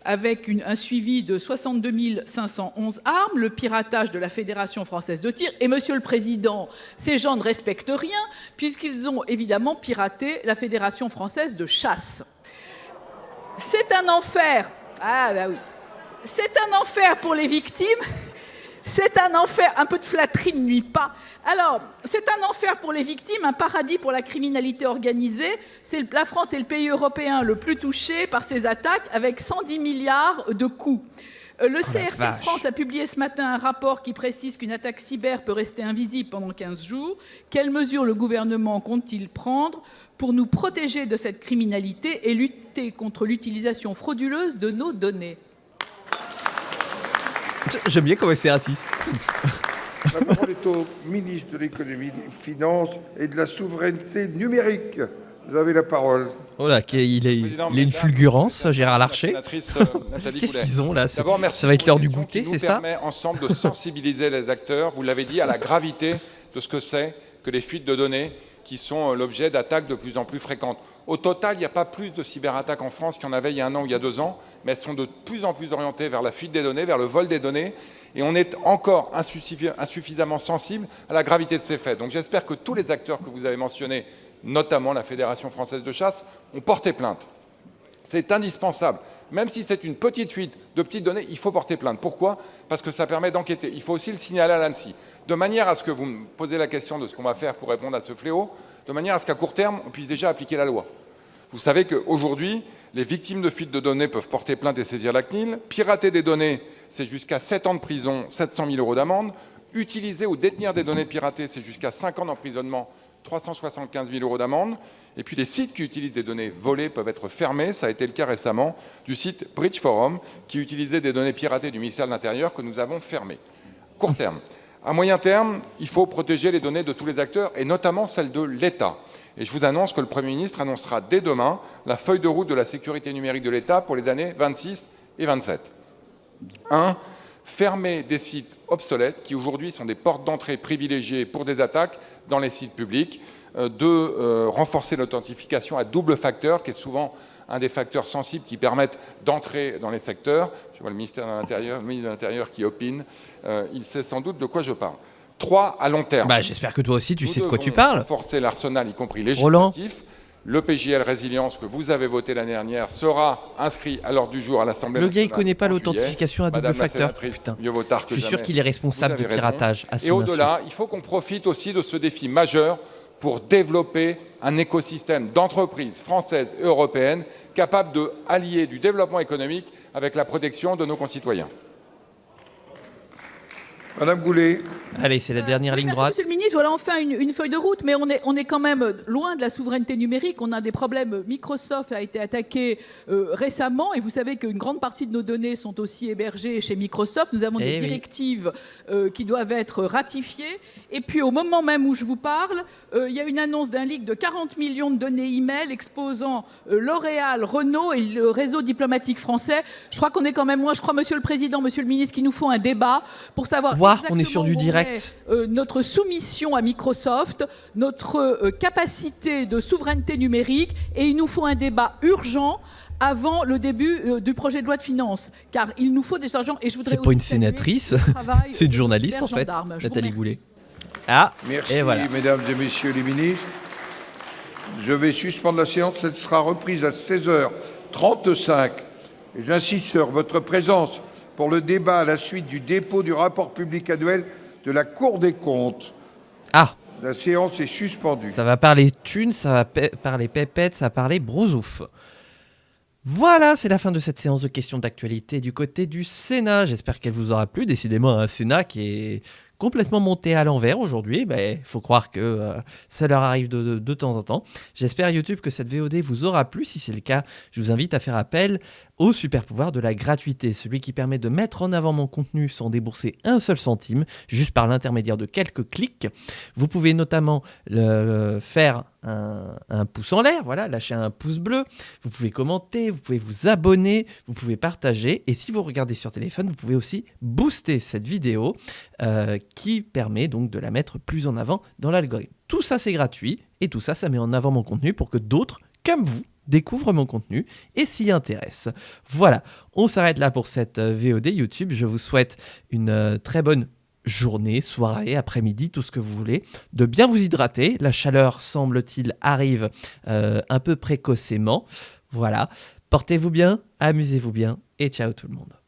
avec un suivi de 62 511 armes, le piratage de la Fédération française de tir. Et Monsieur le Président, ces gens ne respectent rien, puisqu'ils ont évidemment piraté la Fédération française de chasse. C'est un enfer. Ah bah oui. C'est un enfer pour les victimes. C'est un enfer, un peu de flatterie ne nuit pas. Alors, c'est un enfer pour les victimes, un paradis pour la criminalité organisée. La France est le pays européen le plus touché par ces attaques, avec 110 milliards de coûts. Le CRT France a publié ce matin un rapport qui précise qu'une attaque cyber peut rester invisible pendant 15 jours. Quelles mesures le gouvernement compte-t-il prendre pour nous protéger de cette criminalité et lutter contre l'utilisation frauduleuse de nos données ? J'aime bien comment c'est raciste. La parole est au ministre de l'économie, des finances et de la souveraineté numérique. Vous avez la parole. Oh là, il a une fulgurance, Gérard Larcher. Qu'est-ce qu'ils ont là? Ça va être l'heure du goûter, c'est ça? Ça permet ensemble de sensibiliser les acteurs, vous l'avez dit, à la gravité de ce que c'est que les fuites de données qui sont l'objet d'attaques de plus en plus fréquentes. Au total, il n'y a pas plus de cyberattaques en France qu'il y en avait il y a 1 an ou il y a 2 ans, mais elles sont de plus en plus orientées vers la fuite des données, vers le vol des données, et on est encore insuffisamment sensible à la gravité de ces faits. Donc j'espère que tous les acteurs que vous avez mentionnés, notamment la Fédération française de chasse, ont porté plainte. C'est indispensable. Même si c'est une petite fuite de petites données, il faut porter plainte. Pourquoi? Parce que ça permet d'enquêter. Il faut aussi le signaler à l'ANSSI. De manière à ce que vous me posez la question de ce qu'on va faire pour répondre à ce fléau, de manière à ce qu'à court terme, on puisse déjà appliquer la loi. Vous savez qu'aujourd'hui, les victimes de fuite de données peuvent porter plainte et saisir la CNIL. Pirater des données, c'est jusqu'à 7 ans de prison, 700 000 € d'amende. Utiliser ou détenir des données piratées, c'est jusqu'à 5 ans d'emprisonnement, 375 000 € d'amende. Et puis les sites qui utilisent des données volées peuvent être fermés. Ça a été le cas récemment du site Bridge Forum qui utilisait des données piratées du ministère de l'Intérieur que nous avons fermé. Court terme. À moyen terme, il faut protéger les données de tous les acteurs et notamment celles de l'État. Et je vous annonce que le Premier ministre annoncera dès demain la feuille de route de la sécurité numérique de l'État pour les années 26 et 27. 1. Fermer des sites obsolètes qui aujourd'hui sont des portes d'entrée privilégiées pour des attaques dans les sites publics. 2. Renforcer l'authentification à double facteur, qui est souvent un des facteurs sensibles qui permettent d'entrer dans les secteurs. Je vois le ministre de l'Intérieur qui opine. Il sait sans doute de quoi je parle. 3. À long terme. J'espère que toi aussi tu sais de quoi tu parles. Renforcer l'arsenal, y compris législatif. Roland. Le PJL Résilience que vous avez voté l'année dernière sera inscrit à l'ordre du jour à l'Assemblée nationale. Le gars, il ne connaît pas l'authentification à double facteur. Putain. Mieux vaut tard que je suis sûr jamais. qu'il est responsable du piratage. Et au-delà, il faut qu'on profite aussi de ce défi majeur pour développer un écosystème d'entreprises françaises et européennes capables de allier du développement économique avec la protection de nos concitoyens. Madame Goulet. Allez, c'est la dernière ligne droite. Monsieur le ministre, voilà enfin une feuille de route, mais on est quand même loin de la souveraineté numérique. On a des problèmes. Microsoft a été attaqué récemment, et vous savez qu'une grande partie de nos données sont aussi hébergées chez Microsoft. Nous avons des directives qui doivent être ratifiées. Et puis, au moment même où je vous parle, il y a une annonce d'un leak de 40 millions de données e-mail exposant L'Oréal, Renault et le réseau diplomatique français. Je crois qu'on est quand même loin. Je crois, Monsieur le Président, Monsieur le Ministre, qu'il nous faut un débat pour savoir on est sur du direct. Notre soumission à Microsoft, notre capacité de souveraineté numérique, et il nous faut un débat urgent avant le début du projet de loi de finances, car il nous faut des argents. Et je voudrais. C'est pas une sénatrice, c'est une journaliste en fait, Nathalie Goulet. Merci, et voilà. mesdames et messieurs les ministres. Je vais suspendre la séance. Elle sera reprise à 16h35. Et j'insiste sur votre présence pour le débat à la suite du dépôt du rapport public annuel de la Cour des comptes. La séance est suspendue. Ça va parler thunes, ça va parler pépettes, ça va parler brousouf. Voilà, c'est la fin de cette séance de questions d'actualité du côté du Sénat. J'espère qu'elle vous aura plu. Décidément, un Sénat qui est complètement monté à l'envers aujourd'hui. Il faut croire que ça leur arrive de temps en temps. J'espère, YouTube, que cette VOD vous aura plu. Si c'est le cas, je vous invite à faire appel au super pouvoir de la gratuité, celui qui permet de mettre en avant mon contenu sans débourser un seul centime, juste par l'intermédiaire de quelques clics. Vous pouvez notamment faire un pouce en l'air, voilà, lâcher un pouce bleu, vous pouvez commenter, vous pouvez vous abonner, vous pouvez partager, et si vous regardez sur téléphone, vous pouvez aussi booster cette vidéo qui permet donc de la mettre plus en avant dans l'algorithme. Tout ça c'est gratuit, et tout ça, ça met en avant mon contenu pour que d'autres, comme vous, découvrent mon contenu et s'y intéressent. Voilà, on s'arrête là pour cette VOD YouTube. Je vous souhaite une très bonne journée, soirée, après-midi, tout ce que vous voulez, de bien vous hydrater. La chaleur, semble-t-il, arrive un peu précocement. Voilà, portez-vous bien, amusez-vous bien et ciao tout le monde.